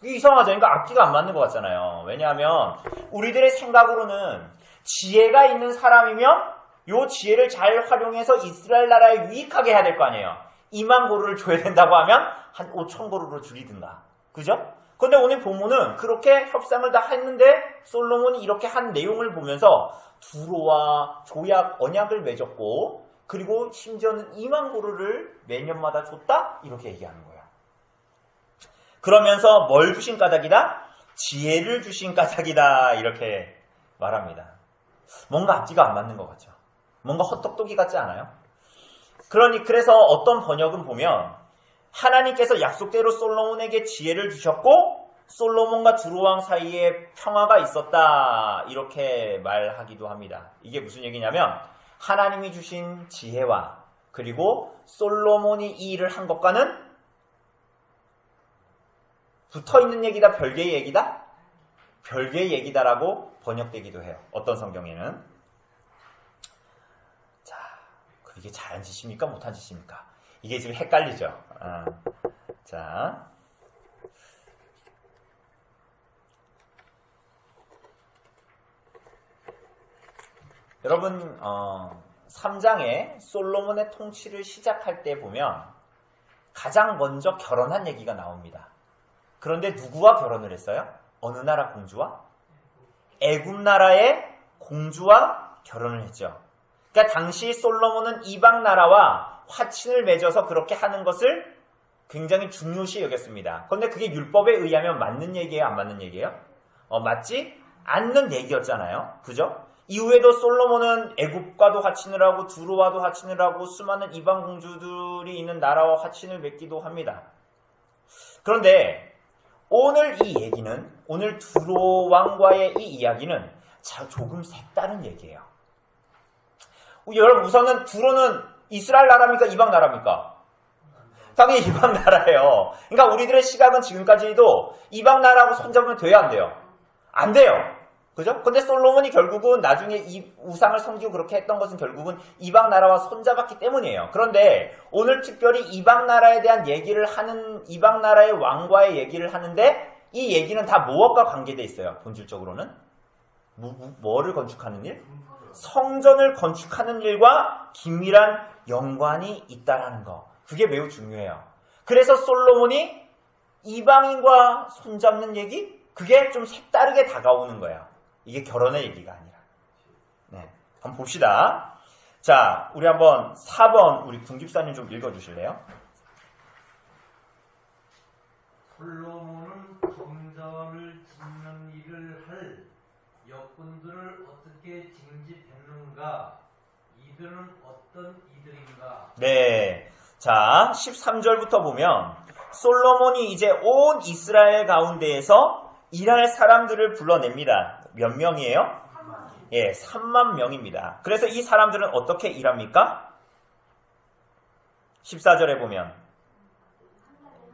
이게 이상하죠. 그러니까 앞뒤가 안 맞는 것 같잖아요. 왜냐하면 우리들의 생각으로는 지혜가 있는 사람이면 이 지혜를 잘 활용해서 이스라엘 나라에 유익하게 해야 될 거 아니에요. 2만 고루를 줘야 된다고 하면 한 5천 고루로 줄이든가. 그죠? 그런데 오늘 본문은 그렇게 협상을 다 했는데 솔로몬이 이렇게 한 내용을 보면서 두로와 조약, 언약을 맺었고 그리고 심지어는 2만 고루를 매년마다 줬다? 이렇게 얘기하는 거예요. 그러면서 뭘 주신 까닭이다? 지혜를 주신 까닭이다. 이렇게 말합니다. 뭔가 앞뒤가 안 맞는 것 같죠? 뭔가 헛똑똑이 같지 않아요? 그래서 어떤 번역은 보면 하나님께서 약속대로 솔로몬에게 지혜를 주셨고 솔로몬과 두로왕 사이에 평화가 있었다. 이렇게 말하기도 합니다. 이게 무슨 얘기냐면 하나님이 주신 지혜와 그리고 솔로몬이 이 일을 한 것과는 붙어있는 얘기다, 별개의 얘기다? 별개의 얘기다라고 번역되기도 해요. 어떤 성경에는. 자, 이게 잘한 짓입니까? 못한 짓입니까? 이게 지금 헷갈리죠? 자. 여러분, 3장에 솔로몬의 통치를 시작할 때 보면 가장 먼저 결혼한 얘기가 나옵니다. 그런데 누구와 결혼을 했어요? 어느 나라 공주와? 애굽 나라의 공주와 결혼을 했죠. 그러니까 당시 솔로몬은 이방 나라와 화친을 맺어서 그렇게 하는 것을 굉장히 중요시 여겼습니다. 그런데 그게 율법에 의하면 맞는 얘기예요? 안 맞는 얘기예요? 맞지 않는 얘기였잖아요. 그죠? 이후에도 솔로몬은 애굽과도 화친을 하고 두로와도 화친을 하고 수많은 이방 공주들이 있는 나라와 화친을 맺기도 합니다. 그런데 오늘 이 얘기는, 오늘 두로 왕과의 이 이야기는 조금 색다른 얘기예요. 여러분 우선은 두로는 이스라엘 나라입니까? 이방 나라입니까? 당연히 이방 나라예요. 그러니까 우리들의 시각은 지금까지도 이방 나라하고 손잡으면 돼요, 안 돼요? 안 돼요. 그죠? 근데 솔로몬이 결국은 나중에 이 우상을 섬기고 그렇게 했던 것은 결국은 이방 나라와 손잡았기 때문이에요. 그런데 오늘 특별히 이방 나라에 대한 얘기를 하는, 이방 나라의 왕과의 얘기를 하는데 이 얘기는 다 무엇과 관계되어 있어요? 본질적으로는? 뭐를 건축하는 일? 성전을 건축하는 일과 긴밀한 연관이 있다라는 거. 그게 매우 중요해요. 그래서 솔로몬이 이방인과 손잡는 얘기? 그게 좀 색다르게 다가오는 거예요. 이게 결혼의 얘기가 아니라. 네, 한번 봅시다. 자, 우리 한번 4번 우리 궁집사님 좀 읽어주실래요? 솔로몬은 성전을 짓는 일을 할 역군들을 어떻게 징집했는가? 이들은 어떤 이들인가? 네. 자, 13절부터 보면 솔로몬이 이제 온 이스라엘 가운데에서 일할 사람들을 불러냅니다. 몇 명이에요? 예, 3만 명입니다. 그래서 이 사람들은 어떻게 일합니까? 14절에 보면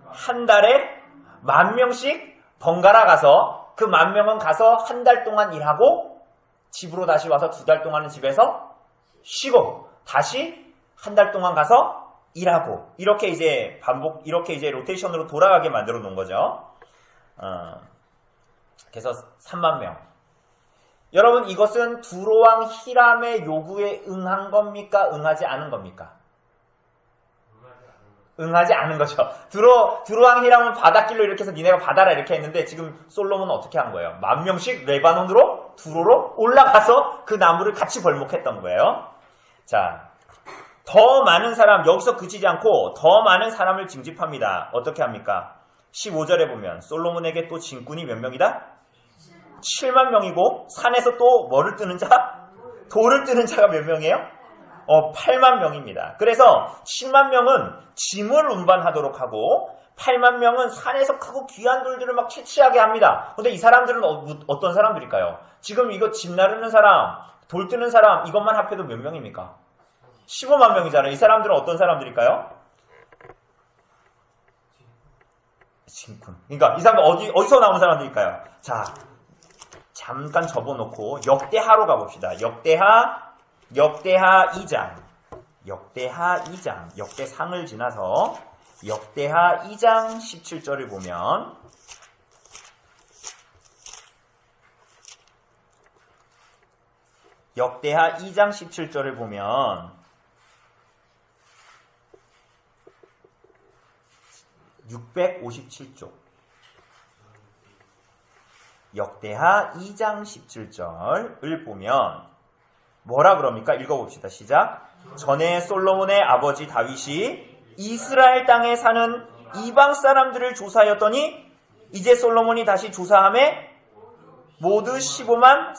한 달에 10,000명씩 번갈아 가서 그 10,000명은 가서 한 달 동안 일하고 집으로 다시 와서 2달 동안은 집에서 쉬고 다시 한 달 동안 가서 일하고 이렇게 이제 반복, 이렇게 이제 로테이션으로 돌아가게 만들어 놓은 거죠. 그래서 3만 명. 여러분, 이것은 두로왕 히람의 요구에 응한 겁니까? 응하지 않은 겁니까? 응하지 않은 거죠. 두로왕 히람은 바닷길로 이렇게 해서 니네가 받아라 이렇게 했는데 지금 솔로몬은 어떻게 한 거예요? 10,000명씩 레바논으로 두로로 올라가서 그 나무를 같이 벌목했던 거예요. 자, 더 많은 사람, 여기서 그치지 않고 더 많은 사람을 징집합니다. 어떻게 합니까? 15절에 보면 솔로몬에게 또 진군이 몇 명이다? 7만 명이고 산에서 또 뭐를 뜨는 자? 돌을 뜨는 자가 몇 명이에요? 8만 명입니다. 그래서 7만 명은 짐을 운반하도록 하고 8만 명은 산에서 크고 귀한 돌들을 막 채취하게 합니다. 근데 이 사람들은 어떤 사람들일까요? 지금 이거 짐 나르는 사람, 돌 뜨는 사람 이것만 합해도 몇 명입니까? 15만 명이잖아요. 이 사람들은 어떤 사람들일까요? 진군. 그러니까 이 사람들 어디서 나온 사람들일까요? 자, 잠깐 접어놓고 역대하로 가봅시다. 역대하 2장. 역대하 2장. 역대상을 지나서 역대하 2장 17절을 보면 역대하 2장 17절을 보면 657쪽. 역대하 2장 17절을 보면 뭐라 그럽니까? 읽어봅시다. 시작. 전에 솔로몬의 아버지 다윗이 이스라엘 땅에 사는 이방 사람들을 조사하였더니 이제 솔로몬이 다시 조사함에 모두 15만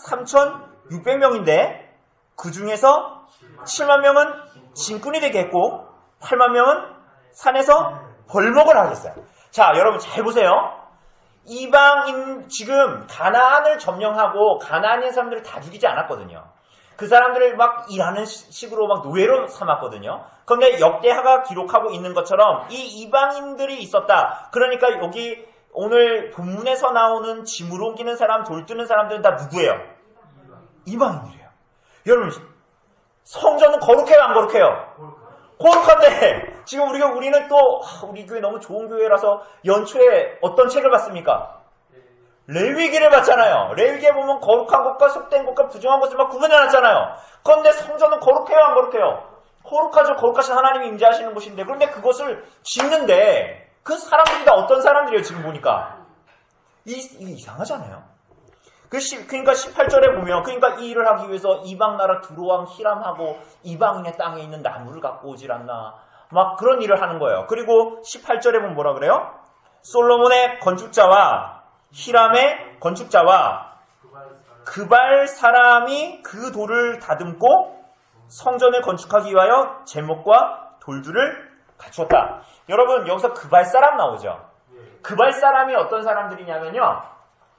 3,600명인데 그 중에서 7만 명은 진군이 되겠고 8만 명은 산에서 벌목을 하겠어요. 자, 여러분 잘 보세요. 이방인 지금 가나안을 점령하고 가나안인 사람들을 다 죽이지 않았거든요. 그 사람들을 막 일하는 식으로 막 노예로 삼았거든요. 그런데 역대하가 기록하고 있는 것처럼 이 이방인들이 있었다. 그러니까 여기 오늘 본문에서 나오는 짐을 옮기는 사람, 돌 뜨는 사람들은 다 누구예요? 이방인들이에요. 여러분, 성전은 거룩해요, 안 거룩해요? 거룩한데 지금 우리는 또 우리 교회 너무 좋은 교회라서 연초에 어떤 책을 봤습니까? 레위기를 봤잖아요. 레위기에 보면 거룩한 것과 속된 것과 부정한 것을 막 구분해놨잖아요. 그런데 성전은 거룩해요, 안 거룩해요? 거룩하죠. 거룩하신 하나님이 임재하시는 곳인데 그런데 그것을 짓는데 그 사람들이 다 어떤 사람들이에요? 지금 보니까 이게 이상하잖아요. 그러니까 18절에 보면 그러니까 이 일을 하기 위해서 이방 나라 두로왕 히람하고 이방인의 땅에 있는 나무를 갖고 오질 않나 막 그런 일을 하는 거예요. 그리고 18절에 보면 뭐라 그래요? 솔로몬의 건축자와 히람의 건축자와 그발 사람이 그 돌을 다듬고 성전을 건축하기 위하여 제목과 돌들을 갖추었다. 여러분 여기서 그발 사람 나오죠. 그발 사람이 어떤 사람들이냐면요.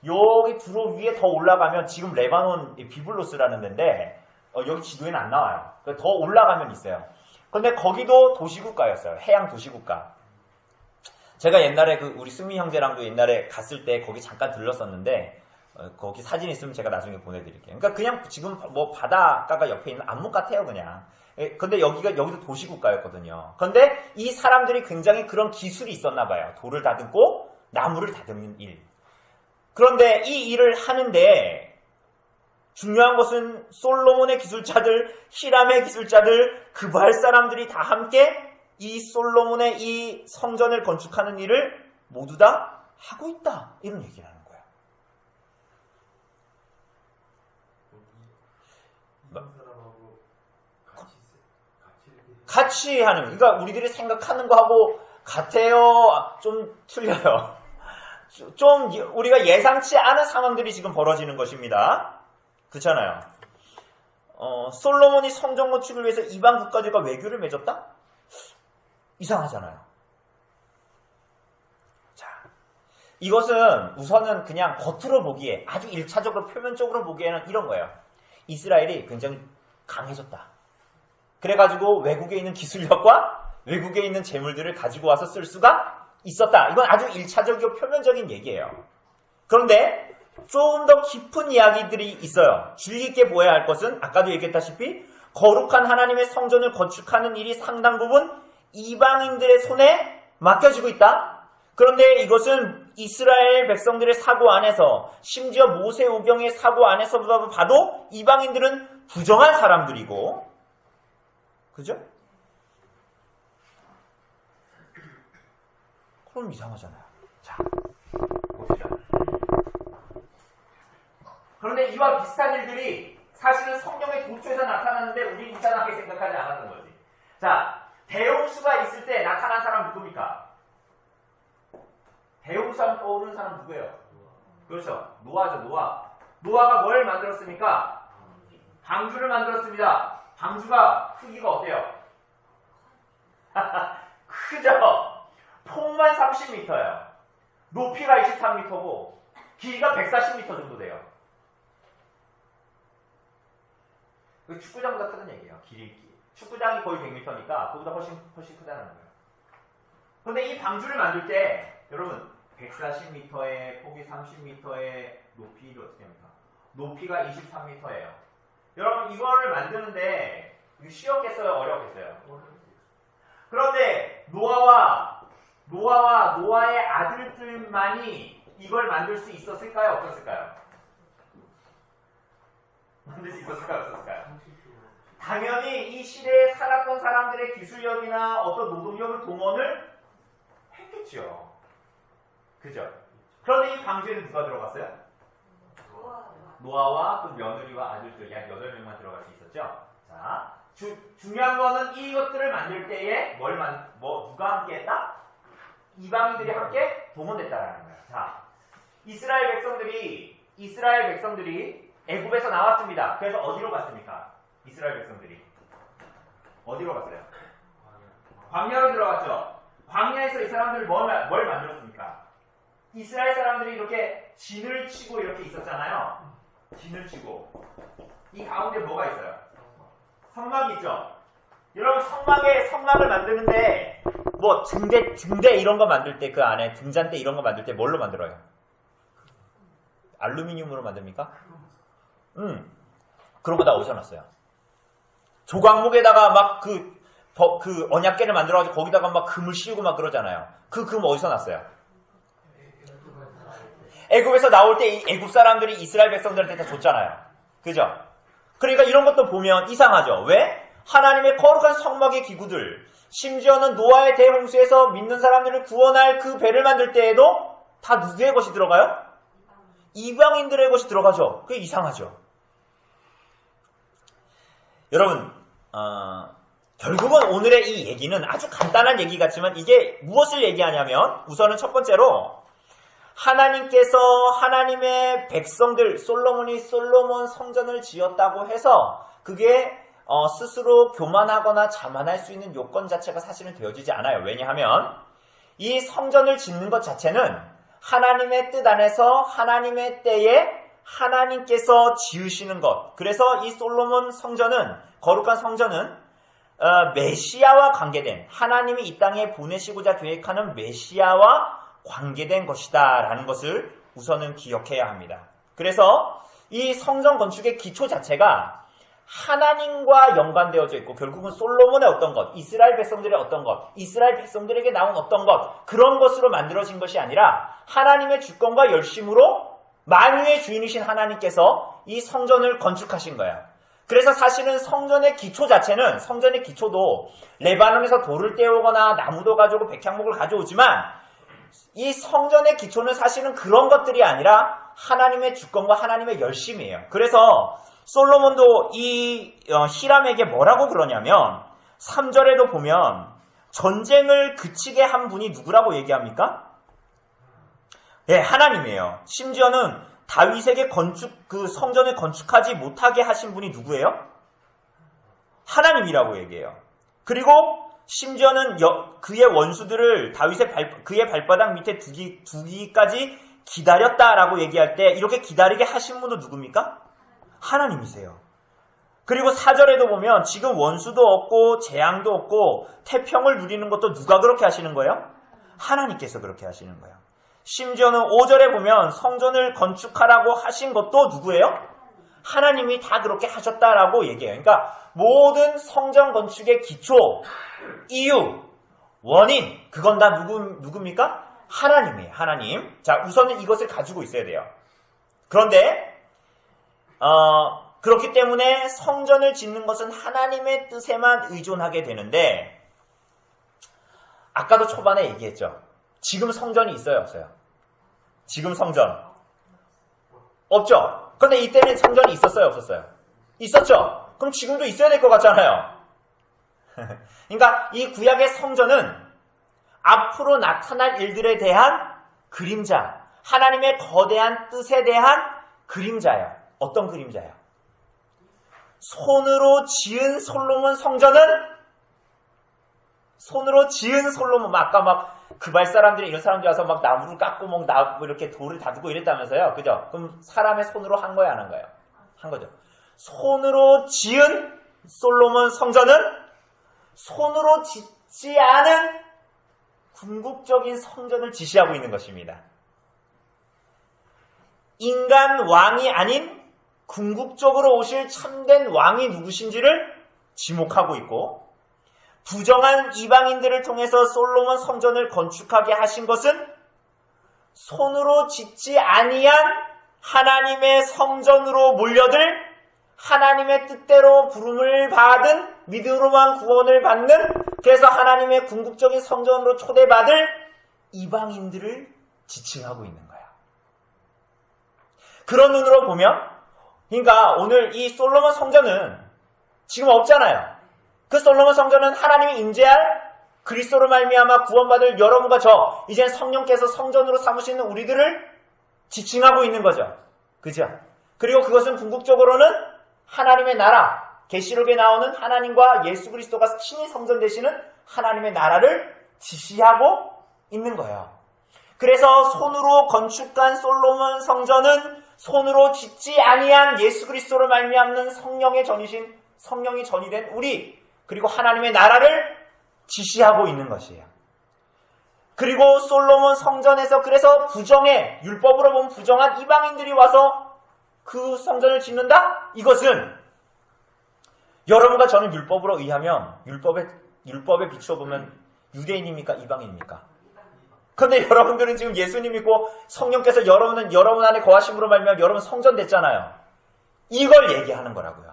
여기 두로 위에 더 올라가면 지금 레바논 비블로스라는 데인데 여기 지도에는 안 나와요. 더 올라가면 있어요. 근데 거기도 도시국가였어요. 해양 도시국가. 제가 옛날에 우리 승미 형제랑도 옛날에 갔을 때 거기 잠깐 들렀었는데 거기 사진 있으면 제가 나중에 보내드릴게요. 그러니까 그냥 지금 뭐 바닷가가 옆에 있는 안목 같아요, 그냥. 근데 여기도 도시국가였거든요. 근데 이 사람들이 굉장히 그런 기술이 있었나 봐요. 돌을 다듬고 나무를 다듬는 일. 그런데 이 일을 하는데 중요한 것은 솔로몬의 기술자들, 히람의 기술자들, 그발 사람들이 다 함께 이 솔로몬의 이 성전을 건축하는 일을 모두 다 하고 있다. 이런 얘기를 하는 거예요. 사람하고 같이 하는, 그러니까 우리들이 생각하는 거하고 같아요? 좀 틀려요. 좀 우리가 예상치 않은 상황들이 지금 벌어지는 것입니다. 그렇잖아요. 솔로몬이 성전 건축을 위해서 이방 국가들과 외교를 맺었다? 이상하잖아요. 자, 이것은 우선은 그냥 겉으로 보기에 아주 1차적으로 표면적으로 보기에는 이런 거예요. 이스라엘이 굉장히 강해졌다. 그래가지고 외국에 있는 기술력과 외국에 있는 재물들을 가지고 와서 쓸 수가 있었다. 이건 아주 1차적이고 표면적인 얘기예요. 그런데 조금 더 깊은 이야기들이 있어요. 주의 깊게 보아야 할 것은 아까도 얘기했다시피 거룩한 하나님의 성전을 건축하는 일이 상당 부분 이방인들의 손에 맡겨지고 있다. 그런데 이것은 이스라엘 백성들의 사고 안에서 심지어 모세오경의 사고 안에서보다 봐도 이방인들은 부정한 사람들이고, 그죠? 그럼 이상하잖아요. 자, 보시죠. 그런데 이와 비슷한 일들이 사실은 성경의 도처에서 나타나는데 우리는 이상하게 생각하지 않았던 거지. 자, 대홍수가 있을 때 나타난 사람 누굽니까? 대홍수 하면 떠오르는 사람 누구예요? 그렇죠. 노아죠, 노아. 노아가 뭘 만들었습니까? 방주를 만들었습니다. 방주가 크기가 어때요? 크죠? 폭만 30m예요. 높이가 23m고 길이가 140m 정도 돼요. 축구장보다 크다는 얘기예요. 길이. 축구장이 거의 100m니까 그보다 훨씬 크다는 거예요. 그런데 이 방주를 만들 때 여러분 140m에 폭이 30m에 높이를 어떻게 합니까? 높이가 23m예요. 여러분 이거를 만드는데 쉬웠겠어요? 어렵겠어요? 그런데 노아의 아들들만이 이걸 만들 수 있었을까요? 없었을까요? 만들 수 있었을까요? 없었을까요? 당연히 이 시대에 살았던 사람들의 기술력이나 어떤 노동력을 동원을 했겠죠. 그죠? 그런데 이 방주에는 누가 들어갔어요? 노아와 그 며느리와 아들들 약 8명만 들어갈 수 있었죠. 자, 중요한 거는 이것들을 만들 때에 누가 함께 했다? 이방인들이 함께 동원됐다라는 거예요. 자, 이스라엘 백성들이 애굽에서 나왔습니다. 그래서 어디로 갔습니까? 이스라엘 백성들이 어디로 갔어요? 광야로 들어갔죠. 광야에서 이 사람들이 뭘 만들었습니까? 이스라엘 사람들이 이렇게 진을 치고 이렇게 있었잖아요. 진을 치고 이 가운데 뭐가 있어요? 성막이 있죠. 여러분 성막을 만드는데 뭐 등대 이런 거 만들 때 그 안에 등잔대 이런 거 만들 때 뭘로 만들어요? 알루미늄으로 만듭니까? 그런 거 다 어디서 났어요? 조각목에다가 막 그 언약궤를 만들어가지고 거기다가 막 금을 씌우고 막 그러잖아요. 그 금 어디서 났어요? 애굽에서 나올 때 이 애굽 사람들이 이스라엘 백성들한테 다 줬잖아요. 그죠? 그러니까 이런 것도 보면 이상하죠. 왜? 하나님의 거룩한 성막의 기구들, 심지어는 노아의 대홍수에서 믿는 사람들을 구원할 그 배를 만들 때에도 다 누구의 것이 들어가요? 이방인들의 것이 들어가죠. 그게 이상하죠. 여러분, 결국은 오늘의 이 얘기는 아주 간단한 얘기 같지만 이게 무엇을 얘기하냐면 우선은 첫 번째로 하나님께서 하나님의 백성들 솔로몬이 솔로몬 성전을 지었다고 해서 그게 스스로 교만하거나 자만할 수 있는 요건 자체가 사실은 되어지지 않아요. 왜냐하면 이 성전을 짓는 것 자체는 하나님의 뜻 안에서 하나님의 때에 하나님께서 지으시는 것. 그래서 이 솔로몬 성전은 거룩한 성전은 메시아와 관계된, 하나님이 이 땅에 보내시고자 계획하는 메시아와 관계된 것이다 라는 것을 우선은 기억해야 합니다. 그래서 이 성전 건축의 기초 자체가 하나님과 연관되어져 있고 결국은 솔로몬의 어떤 것, 이스라엘 백성들의 어떤 것, 이스라엘 백성들에게 나온 어떤 것, 그런 것으로 만들어진 것이 아니라 하나님의 주권과 열심으로 만유의 주인이신 하나님께서 이 성전을 건축하신 거예요. 그래서 사실은 성전의 기초 자체는, 성전의 기초도 레바논에서 돌을 떼오거나 나무도 가져오고 백향목을 가져오지만 이 성전의 기초는 사실은 그런 것들이 아니라 하나님의 주권과 하나님의 열심이에요. 그래서 솔로몬도 이 히람에게 뭐라고 그러냐면 3절에도 보면 전쟁을 그치게 한 분이 누구라고 얘기합니까? 예, 하나님이에요. 심지어는 다윗에게 그 성전을 건축하지 못하게 하신 분이 누구예요? 하나님이라고 얘기해요. 그리고 심지어는 그의 원수들을 그의 발바닥 밑에 두기까지 기다렸다라고 얘기할 때 이렇게 기다리게 하신 분도 누굽니까? 하나님이세요. 그리고 4절에도 보면 지금 원수도 없고 재앙도 없고 태평을 누리는 것도 누가 그렇게 하시는 거예요? 하나님께서 그렇게 하시는 거예요. 심지어는 5절에 보면 성전을 건축하라고 하신 것도 누구예요? 하나님이 다 그렇게 하셨다라고 얘기해요. 그러니까 모든 성전 건축의 기초, 이유, 원인, 그건 다 누굽니까? 하나님이에요. 하나님. 자, 우선은 이것을 가지고 있어야 돼요. 그런데 그렇기 때문에 성전을 짓는 것은 하나님의 뜻에만 의존하게 되는데 아까도 초반에 얘기했죠. 지금 성전이 있어요, 없어요? 지금 성전 없죠? 그런데 이때는 성전이 있었어요, 없었어요? 있었죠? 그럼 지금도 있어야 될 것 같잖아요. 그러니까 이 구약의 성전은 앞으로 나타날 일들에 대한 그림자, 하나님의 거대한 뜻에 대한 그림자예요. 어떤 그림자예요? 손으로 지은 솔로몬 성전은 손으로 지은 솔로몬, 아까 그발 사람들이 이런 사람들이 와서 나무를 깎고 이렇게 돌을 다두고 이랬다면서요. 그죠? 그럼 사람의 손으로 한 거예요, 안 한 거예요? 한 거죠. 손으로 지은 솔로몬 성전은 손으로 짓지 않은 궁극적인 성전을 지시하고 있는 것입니다. 인간 왕이 아닌 궁극적으로 오실 참된 왕이 누구신지를 지목하고 있고, 부정한 이방인들을 통해서 솔로몬 성전을 건축하게 하신 것은 손으로 짓지 아니한 하나님의 성전으로 몰려들 하나님의 뜻대로 부름을 받은 믿음으로만 구원을 받는, 그래서 하나님의 궁극적인 성전으로 초대받을 이방인들을 지칭하고 있는 거야. 그런 눈으로 보면, 그러니까 오늘 이 솔로몬 성전은 지금 없잖아요. 그 솔로몬 성전은 하나님이 임재할 그리스도로 말미암아 구원받을 여러분과 저, 이젠 성령께서 성전으로 삼으시는 우리들을 지칭하고 있는 거죠. 그죠? 그리고 그것은 궁극적으로는 하나님의 나라, 계시록에 나오는 하나님과 예수 그리스도가 친히 성전 되시는 하나님의 나라를 지시하고 있는 거예요. 그래서 손으로 건축한 솔로몬 성전은 손으로 짓지 아니한 예수 그리스도로 말미암는 성령의 전이신, 성령이 전이 된 우리, 그리고 하나님의 나라를 지시하고 있는 것이에요. 그리고 솔로몬 성전에서 그래서 율법으로 보면 부정한 이방인들이 와서 그 성전을 짓는다? 이것은 여러분과 저는 율법으로 의하면 율법에 비추어 보면 유대인입니까? 이방인입니까? 그런데 여러분들은 지금 예수님 믿고 성령께서 여러분 안에 거하심으로 말미암아 여러분 성전 됐잖아요. 이걸 얘기하는 거라고요.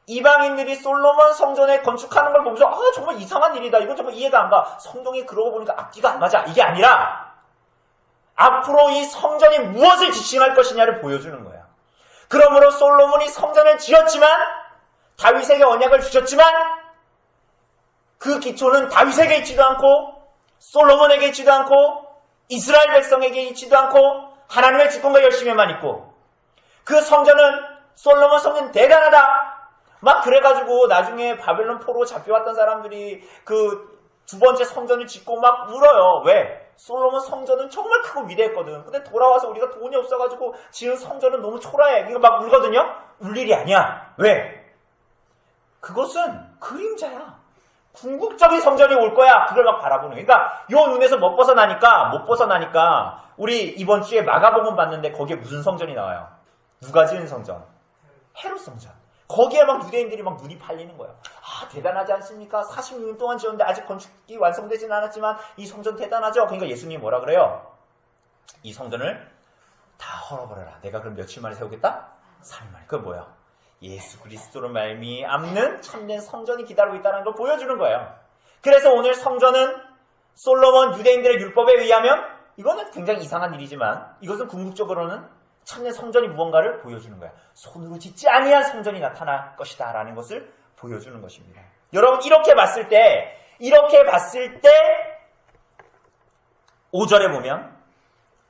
이방인들이 솔로몬 성전에 건축하는 걸 보면서 정말 이상한 일이다. 이건 정말 이해가 안 가. 성경이 그러고 보니까 앞뒤가 안 맞아. 이게 아니라 앞으로 이 성전이 무엇을 지칭할 것이냐를 보여주는 거야. 그러므로 솔로몬이 성전을 지었지만, 다윗에게 언약을 주셨지만, 그 기초는 다윗에게 있지도 않고 솔로몬에게 있지도 않고 이스라엘 백성에게 있지도 않고 하나님의 주권과 열심에만 있고, 그 성전은 솔로몬 성전 대단하다 그래가지고 나중에 바벨론 포로 잡혀왔던 사람들이 그 두 번째 성전을 짓고 울어요. 왜? 솔로몬 성전은 정말 크고 위대했거든. 근데 돌아와서 우리가 돈이 없어가지고 지은 성전은 너무 초라해. 이거 울거든요? 울 일이 아니야. 왜? 그것은 그림자야. 궁극적인 성전이 올 거야. 그걸 막 바라보는 거야. 그러니까 요 눈에서 못 벗어나니까 우리 이번 주에 마가복음 봤는데 거기에 무슨 성전이 나와요? 누가 지은 성전? 헤롯 성전. 거기에 막 유대인들이 막 눈이 팔리는 거예요. 아, 대단하지 않습니까? 46년 동안 지었는데 아직 건축이 완성되지는 않았지만 이 성전 대단하죠? 그러니까 예수님이 뭐라 그래요? 이 성전을 다 헐어버려라. 내가 그럼 며칠 만에 세우겠다? 3일 만에. 그건 뭐야? 예수 그리스도로 말미암는 참된 성전이 기다리고 있다는 걸 보여주는 거예요. 그래서 오늘 성전은 솔로몬 유대인들의 율법에 의하면 이거는 굉장히 이상한 일이지만 이것은 궁극적으로는 참된 성전이 무언가를 보여주는 거야. 손으로 짓지 아니한 성전이 나타날 것이다 라는 것을 보여주는 것입니다. 여러분 이렇게 봤을 때 5절에 보면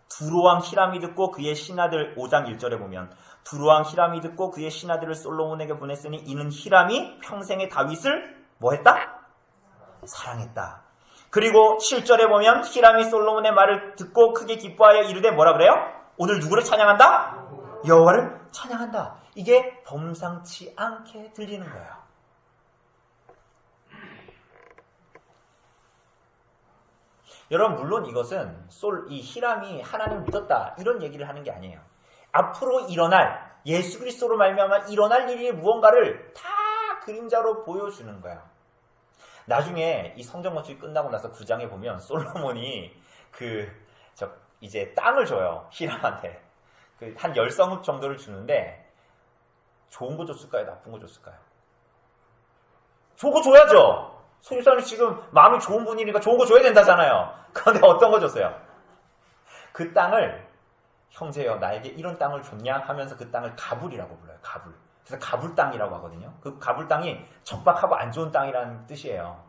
두로왕 히람이 듣고 그의 신하들 5장 1절에 보면 두로왕 히람이 듣고 그의 신하들을 솔로몬에게 보냈으니 이는 히람이 평생의 다윗을 뭐 했다? 사랑했다. 그리고 7절에 보면 히람이 솔로몬의 말을 듣고 크게 기뻐하여 이르되 뭐라 그래요? 오늘 누구를 찬양한다? 여호와를 찬양한다. 이게 범상치 않게 들리는 거예요. 여러분 물론 이것은 이 히람이 하나님을 믿었다 이런 얘기를 하는 게 아니에요. 앞으로 일어날 예수 그리스도로 말미암아 일어날 일이 무언가를 다 그림자로 보여주는 거예요. 나중에 이 성전 건축이 끝나고 나서 9장에 보면 솔로몬이 이제 땅을 줘요. 히람한테. 한 10성읍 정도를 주는데 좋은 거 줬을까요? 나쁜 거 줬을까요? 좋은 거 줘야죠. 소유사는 지금 마음이 좋은 분이니까 좋은 거 줘야 된다잖아요. 그런데 어떤 거 줬어요? 그 땅을 형제여 나에게 이런 땅을 줬냐 하면서 그 땅을 가불이라고 불러요. 가불. 그래서 가불 땅이라고 하거든요. 그 가불 땅이 적박하고 안 좋은 땅이라는 뜻이에요.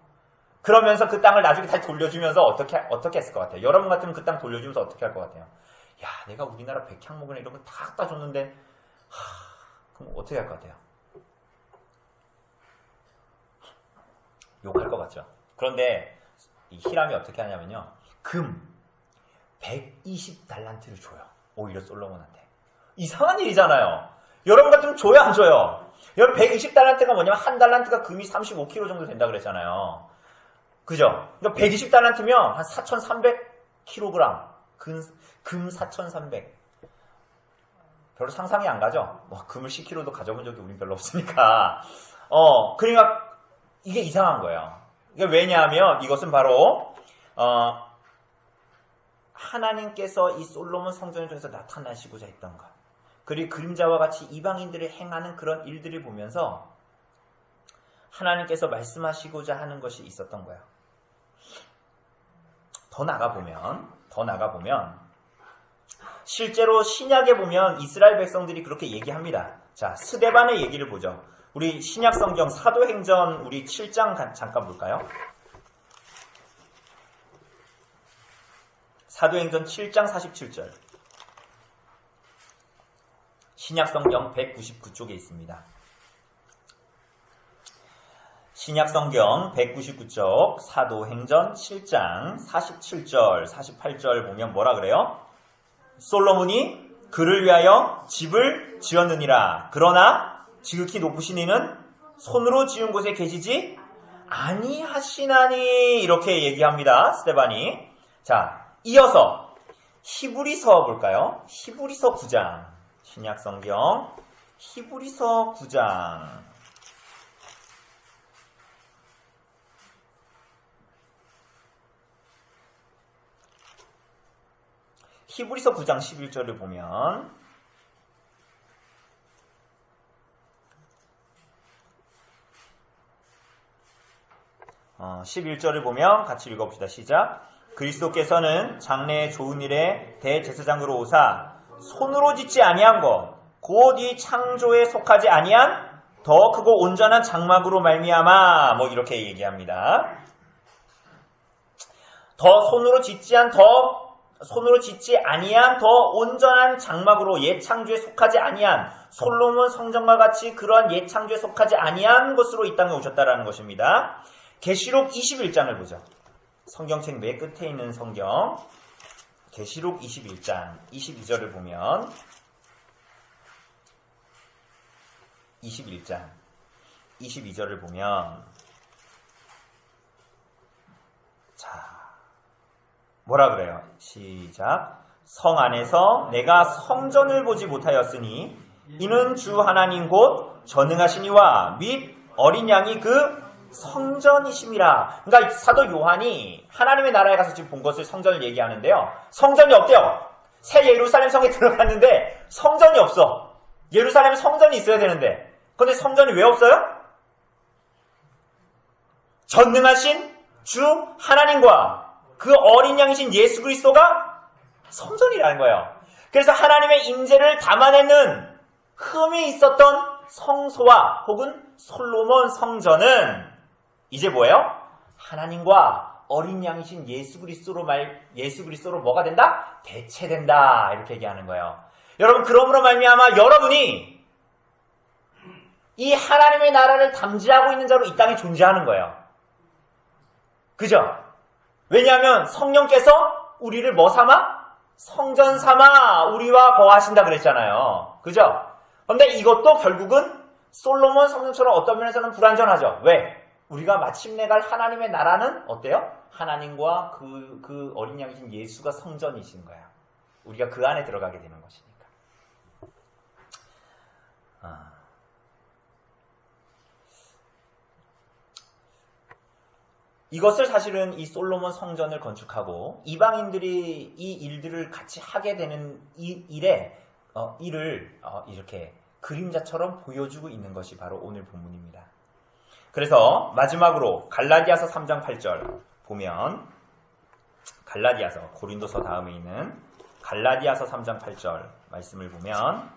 그러면서 그 땅을 나중에 다시 돌려주면서 어떻게 했을 것 같아요? 여러분 같으면 그 땅 돌려주면서 어떻게 할 것 같아요? 야, 내가 우리나라 백향목이나 이런 거 다 갖다 줬는데 그럼 어떻게 할 것 같아요? 욕할 것 같죠. 그런데 이 히람이 어떻게 하냐면요. 금 120달란트를 줘요. 오히려 솔로몬한테. 이상한 일이잖아요. 여러분 같으면 줘요 안 줘요? 여러분 120달란트가 뭐냐면 한 달란트가 금이 35kg 정도 된다 그랬잖아요. 그죠? 그러니까 120달란트면 한 4,300kg. 금 4,300. 별로 상상이 안 가죠? 금을 10kg도 가져본 적이 우린 별로 없으니까. 그러니까 이게 이상한 거예요. 이게 왜냐하면 이것은 바로 하나님께서 이 솔로몬 성전을 통해서 나타나시고자 했던 것. 그리고 그림자와 같이 이방인들이 행하는 그런 일들을 보면서 하나님께서 말씀하시고자 하는 것이 있었던 거예요. 더 나가보면 실제로 신약에 보면 이스라엘 백성들이 그렇게 얘기합니다. 자, 스데반의 얘기를 보죠. 우리 신약 성경 사도행전 우리 7장 잠깐 볼까요? 사도행전 7장 47절. 신약 성경 199쪽에 있습니다. 신약 성경 199쪽 사도행전 7장 47절 48절 보면 뭐라 그래요? 솔로몬이 그를 위하여 집을 지었느니라. 그러나 지극히 높으신 이는 손으로 지은 곳에 계시지 아니하시나니. 이렇게 얘기합니다. 스데반이. 자, 이어서 히브리서 볼까요? 히브리서 9장. 신약 성경 히브리서 9장. 히브리서 9장 11절을 보면 11절을 보면 같이 읽어봅시다. 시작. 그리스도께서는 장래의 좋은 일에 대제사장으로 오사 손으로 짓지 아니한 것 곧 이 창조에 속하지 아니한 더 크고 온전한 장막으로 말미암아 이렇게 얘기합니다. 손으로 짓지 아니한 더 온전한 장막으로 옛 창조에 속하지 아니한 솔로몬 성전과 같이 그러한 옛 창조에 속하지 아니한 것으로 이 땅에 오셨다라는 것입니다. 계시록 21장을 보죠. 성경책 맨 끝에 있는 성경 계시록 21장 22절을 보면 21장 22절을 보면 자, 뭐라 그래요? 시작. 성 안에서 내가 성전을 보지 못하였으니 이는 주 하나님 곧 전능하신 이와 및 어린 양이 그 성전이심이라. 그러니까 사도 요한이 하나님의 나라에 가서 지금 본 것을 성전을 얘기하는데요. 성전이 없대요. 새 예루살렘 성에 들어갔는데 성전이 없어. 예루살렘에 성전이 있어야 되는데. 근데 성전이 왜 없어요? 전능하신 주 하나님과 그 어린 양이신 예수 그리스도가 성전이라는 거예요. 그래서 하나님의 임재를 담아내는 흠이 있었던 성소와 혹은 솔로몬 성전은 이제 뭐예요? 하나님과 어린 양이신 예수 그리스도로 뭐가 된다? 대체된다. 이렇게 얘기하는 거예요. 여러분, 그러므로 말미암아 여러분이 이 하나님의 나라를 담지하고 있는 자로 이 땅에 존재하는 거예요. 그죠? 왜냐하면 성령께서 우리를 뭐 삼아? 성전 삼아 우리와 거하신다 그랬잖아요. 그죠? 그런데 이것도 결국은 솔로몬 성전처럼 어떤 면에서는 불완전하죠. 왜? 우리가 마침내 갈 하나님의 나라는 어때요? 하나님과 그 어린 양이신 예수가 성전이신 거야. 우리가 그 안에 들어가게 되는 것이니까. 이것을 사실은 이 솔로몬 성전을 건축하고 이방인들이 이 일들을 같이 하게 되는 이 일을 이렇게 그림자처럼 보여주고 있는 것이 바로 오늘 본문입니다. 그래서 마지막으로 갈라디아서 3장 8절 보면 갈라디아서 고린도서 다음에 있는 갈라디아서 3장 8절 말씀을 보면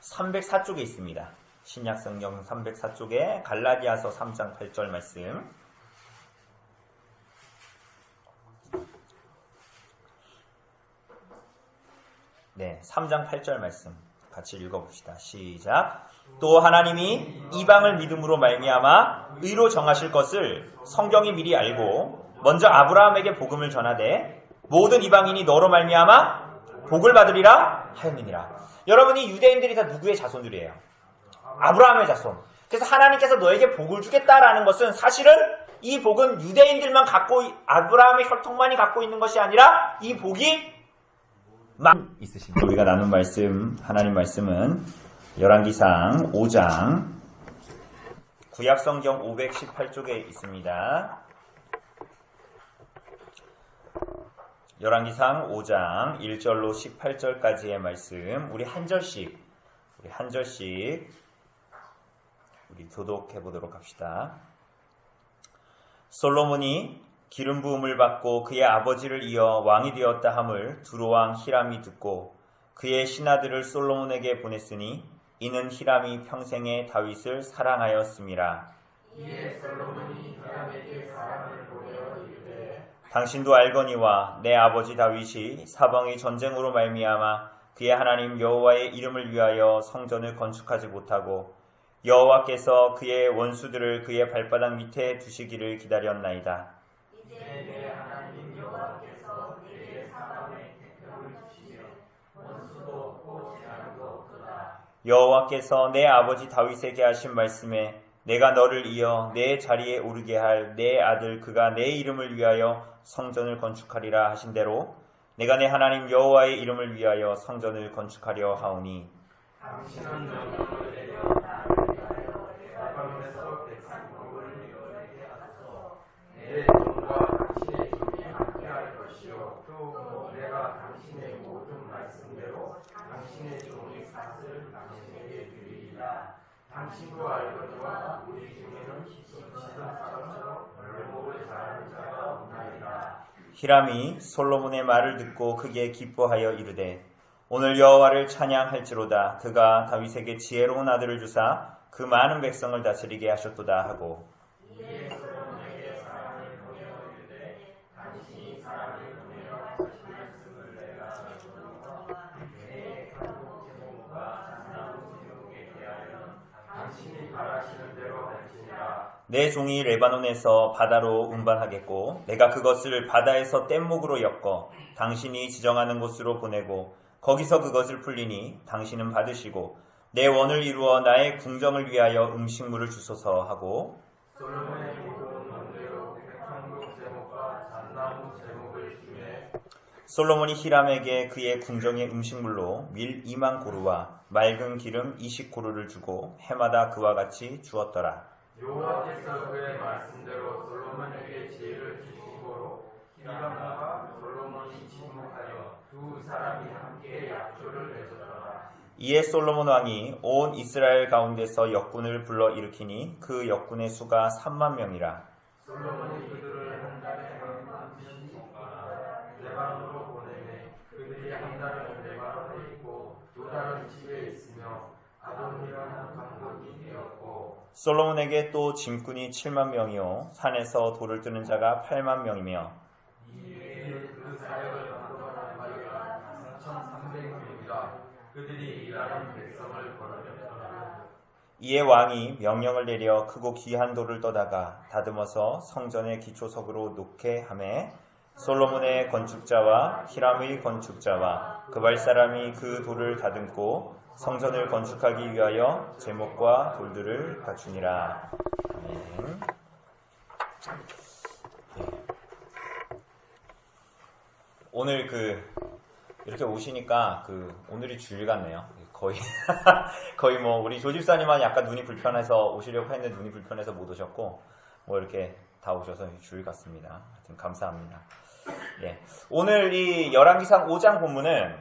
304쪽에 있습니다. 신약성경 304쪽에 갈라디아서 3장 8절 말씀. 네, 3장 8절 말씀 같이 읽어봅시다. 시작. 또 하나님이 이방을 믿음으로 말미암아 의로 정하실 것을 성경이 미리 알고 먼저 아브라함에게 복음을 전하되 모든 이방인이 너로 말미암아 복을 받으리라 하였느니라. 여러분이 유대인들이 다 누구의 자손들이에요? 아브라함의 자손. 그래서 하나님께서 너에게 복을 주겠다라는 것은 사실은 이 복은 유대인들만 아브라함의 혈통만이 갖고 있는 것이 아니라 이 복이 있으십니다. 우리가 나눈 말씀, 하나님 말씀은 열왕기상 5장 구약성경 518쪽에 있습니다. 열왕기상 5장 1절로 18절까지의 말씀, 우리 한 절씩 우리 교독해 보도록 합시다. 솔로몬이 기름 부음을 받고 그의 아버지를 이어 왕이 되었다 함을 두로왕 히람이 듣고 그의 신하들을 솔로몬에게 보냈으니 이는 히람이 평생에 다윗을 사랑하였음이라. 이에 솔로몬이 히람에게 사람을 보내어 이르되 당신도 알거니와 내 아버지 다윗이 사방의 전쟁으로 말미암아 그의 하나님 여호와의 이름을 위하여 성전을 건축하지 못하고 여호와께서 그의 원수들을 그의 발바닥 밑에 두시기를 기다렸나이다. 이제 내 하나님 여호와께서 그의 사방에 태평을 주시며 원수도 없고 재앙도 없도다. 여호와께서 내 아버지 다윗에게 하신 말씀에 내가 너를 이어 내 자리에 오르게 할 내 아들 그가 내 이름을 위하여 성전을 건축하리라 하신 대로 내가 내 하나님 여호와의 이름을 위하여 성전을 건축하려 하오니 당신은 명령을 내려 나를 위하여 사방에서 백성국을 이루게 하소서. 내 종과 당신의 종이 함께할 것이요 또 내가 당신의 모든 말씀대로 당신의 종이 삭을 당신에게 드리리라. 당신도 알거니와 우리 중에는 지금 사람처럼 벌목을 잘하는 자가 없나이다. 히람이 솔로몬의 말을 듣고 크게 기뻐하여 이르되 오늘 여호와를 찬양할지로다. 그가 다윗에게 지혜로운 아들을 주사 그 많은 백성을 다스리게 하셨도다 하고 이에 솔로몬에게 사람을 보내어 이르되 당신이 사람을 보내어 하신 말씀을 내가 듣노라. 내 가족 제목과 장나무 제목에 대하여는 당신이 바라시는 대로 할지니라. 내 종이 레바논에서 바다로 운반하겠고 내가 그것을 바다에서 뗏목으로 엮어 당신이 지정하는 곳으로 보내고 거기서 그것을 풀리니 당신은 받으시고 내 원을 이루어 나의 궁정을 위하여 음식물을 주소서 하고 솔로몬의 모든 원대로 백향목 제목과 잣나무 제목을 주매 솔로몬이 히람에게 그의 궁정의 음식물로 밀 2만 고루와 맑은 기름 20고루를 주고 해마다 그와 같이 주었더라. 여호와께서 그의 말씀대로 솔로몬에게 지혜를 주시므로 히람과 솔로몬이 침묵하여 두 사람이 함께 약조를 맺었더라. 이에 솔로몬 왕이 온 이스라엘 가운데서 역군을 불러 일으키니 그 역군의 수가 3만 명이라. 솔로몬이 그들을 한 달에 만씩 레바논으로 보내매 그들이 한 달은 레바논에 있고 두 달은 집에 있으며 아도니라는 강독이 되었고 솔로몬에게 또 짐꾼이 7만 명이요 산에서 돌을 뜨는 자가 8만 명이며 이에 그 사역을 감독하는 자가 4,300명이라. 그들이 일하는 백성을 거느렸더라. 이에 왕이 명령을 내려 크고 귀한 돌을 떠다가 다듬어서 성전의 기초석으로 놓게 하매 솔로몬의 건축자와 히람의 건축자와 그발 사람이 그 돌을 다듬고 성전을 건축하기 위하여 제목과 돌들을 갖추니라. 아멘. 오늘 이렇게 오시니까 오늘이 주일 같네요. 거의 뭐 우리 조집사님만 약간 눈이 불편해서 오시려고 했는데 눈이 불편해서 못 오셨고 뭐 이렇게 다 오셔서 주일 같습니다. 하여튼 감사합니다. 예. 오늘 이 열왕기상 5장 본문은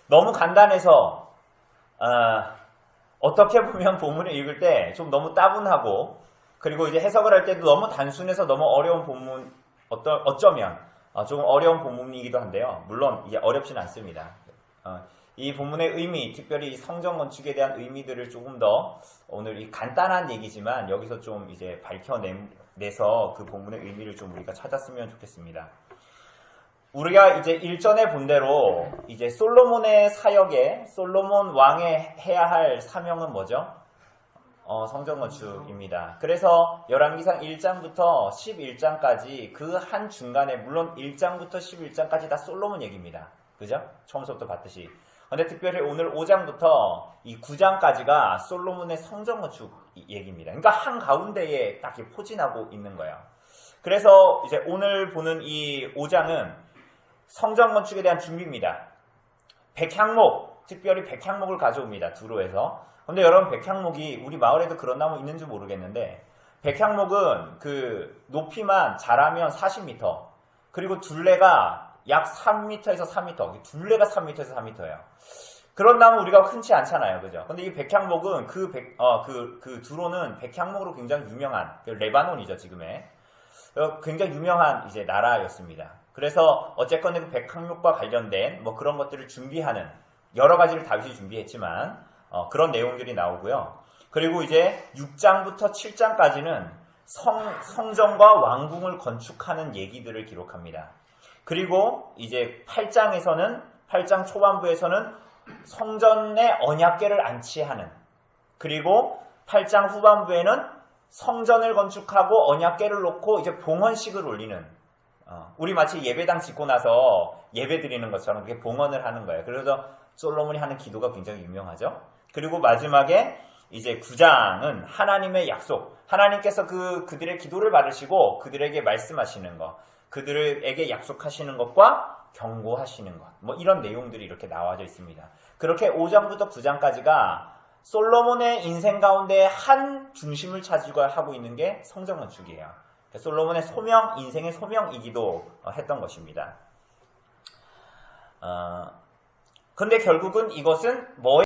너무 간단해서 어떻게 보면 본문을 읽을 때 좀 너무 따분하고 그리고 이제 해석을 할 때도 너무 단순해서 너무 어려운 본문 어쩌면 좀 어려운 본문이기도 한데요. 물론 이게 어렵진 않습니다. 이 본문의 의미, 특별히 성전 건축에 대한 의미들을 조금 더 오늘 이 간단한 얘기지만 여기서 좀 이제 밝혀내서 그 본문의 의미를 좀 우리가 찾았으면 좋겠습니다. 우리가 이제 일전에 본 대로 이제 솔로몬의 사역에 솔로몬 왕의 해야 할 사명은 뭐죠? 성전 건축입니다. 그래서 열왕기상 1장부터 11장까지 그 한 중간에 물론 1장부터 11장까지 다 솔로몬 얘기입니다. 그죠? 처음부터 봤듯이. 근데 특별히 오늘 5장부터 이 9장까지가 솔로몬의 성전 건축 얘기입니다. 그러니까 한 가운데에 딱 이렇게 포진하고 있는 거예요. 그래서 이제 오늘 보는 이 5장은 성전 건축에 대한 준비입니다. 백향목, 특별히 백향목을 가져옵니다. 두로에서. 근데 여러분 백향목이 우리 마을에도 그런 나무 있는지 모르겠는데 백향목은 그 높이만 자라면 40m 그리고 둘레가 약 3m에서 4m 둘레가 3m에서 4m예요. 그런 나무 우리가 흔치 않잖아요. 그죠? 근데 이 백향목은 그 두로는 백향목으로 굉장히 유명한 레바논이죠. 지금의 굉장히 유명한 이제 나라였습니다. 그래서 어쨌건 그 백향목과 관련된 뭐 그런 것들을 준비하는 여러 가지를 다윗이 준비했지만 그런 내용들이 나오고요. 그리고 이제 6장부터 7장까지는 성전과 왕궁을 건축하는 얘기들을 기록합니다. 그리고 이제 8장 초반부에서는 성전의 언약궤를 안치하는 그리고 8장 후반부에는 성전을 건축하고 언약궤를 놓고 이제 봉헌식을 올리는 우리 마치 예배당 짓고 나서 예배 드리는 것처럼 그렇게 봉헌을 하는 거예요. 그래서 솔로몬이 하는 기도가 굉장히 유명하죠. 그리고 마지막에 이제 9장은 하나님의 약속, 하나님께서 그들의 기도를 받으시고 그들에게 말씀하시는 것, 그들에게 약속하시는 것과 경고하시는 것, 뭐 이런 내용들이 이렇게 나와져 있습니다. 그렇게 5장부터 9장까지가 솔로몬의 인생 가운데 한 중심을 차지고 하고 있는 게 성전 건축이에요. 솔로몬의 소명, 인생의 소명이기도 했던 것입니다. 근데 결국은 이것은 뭐에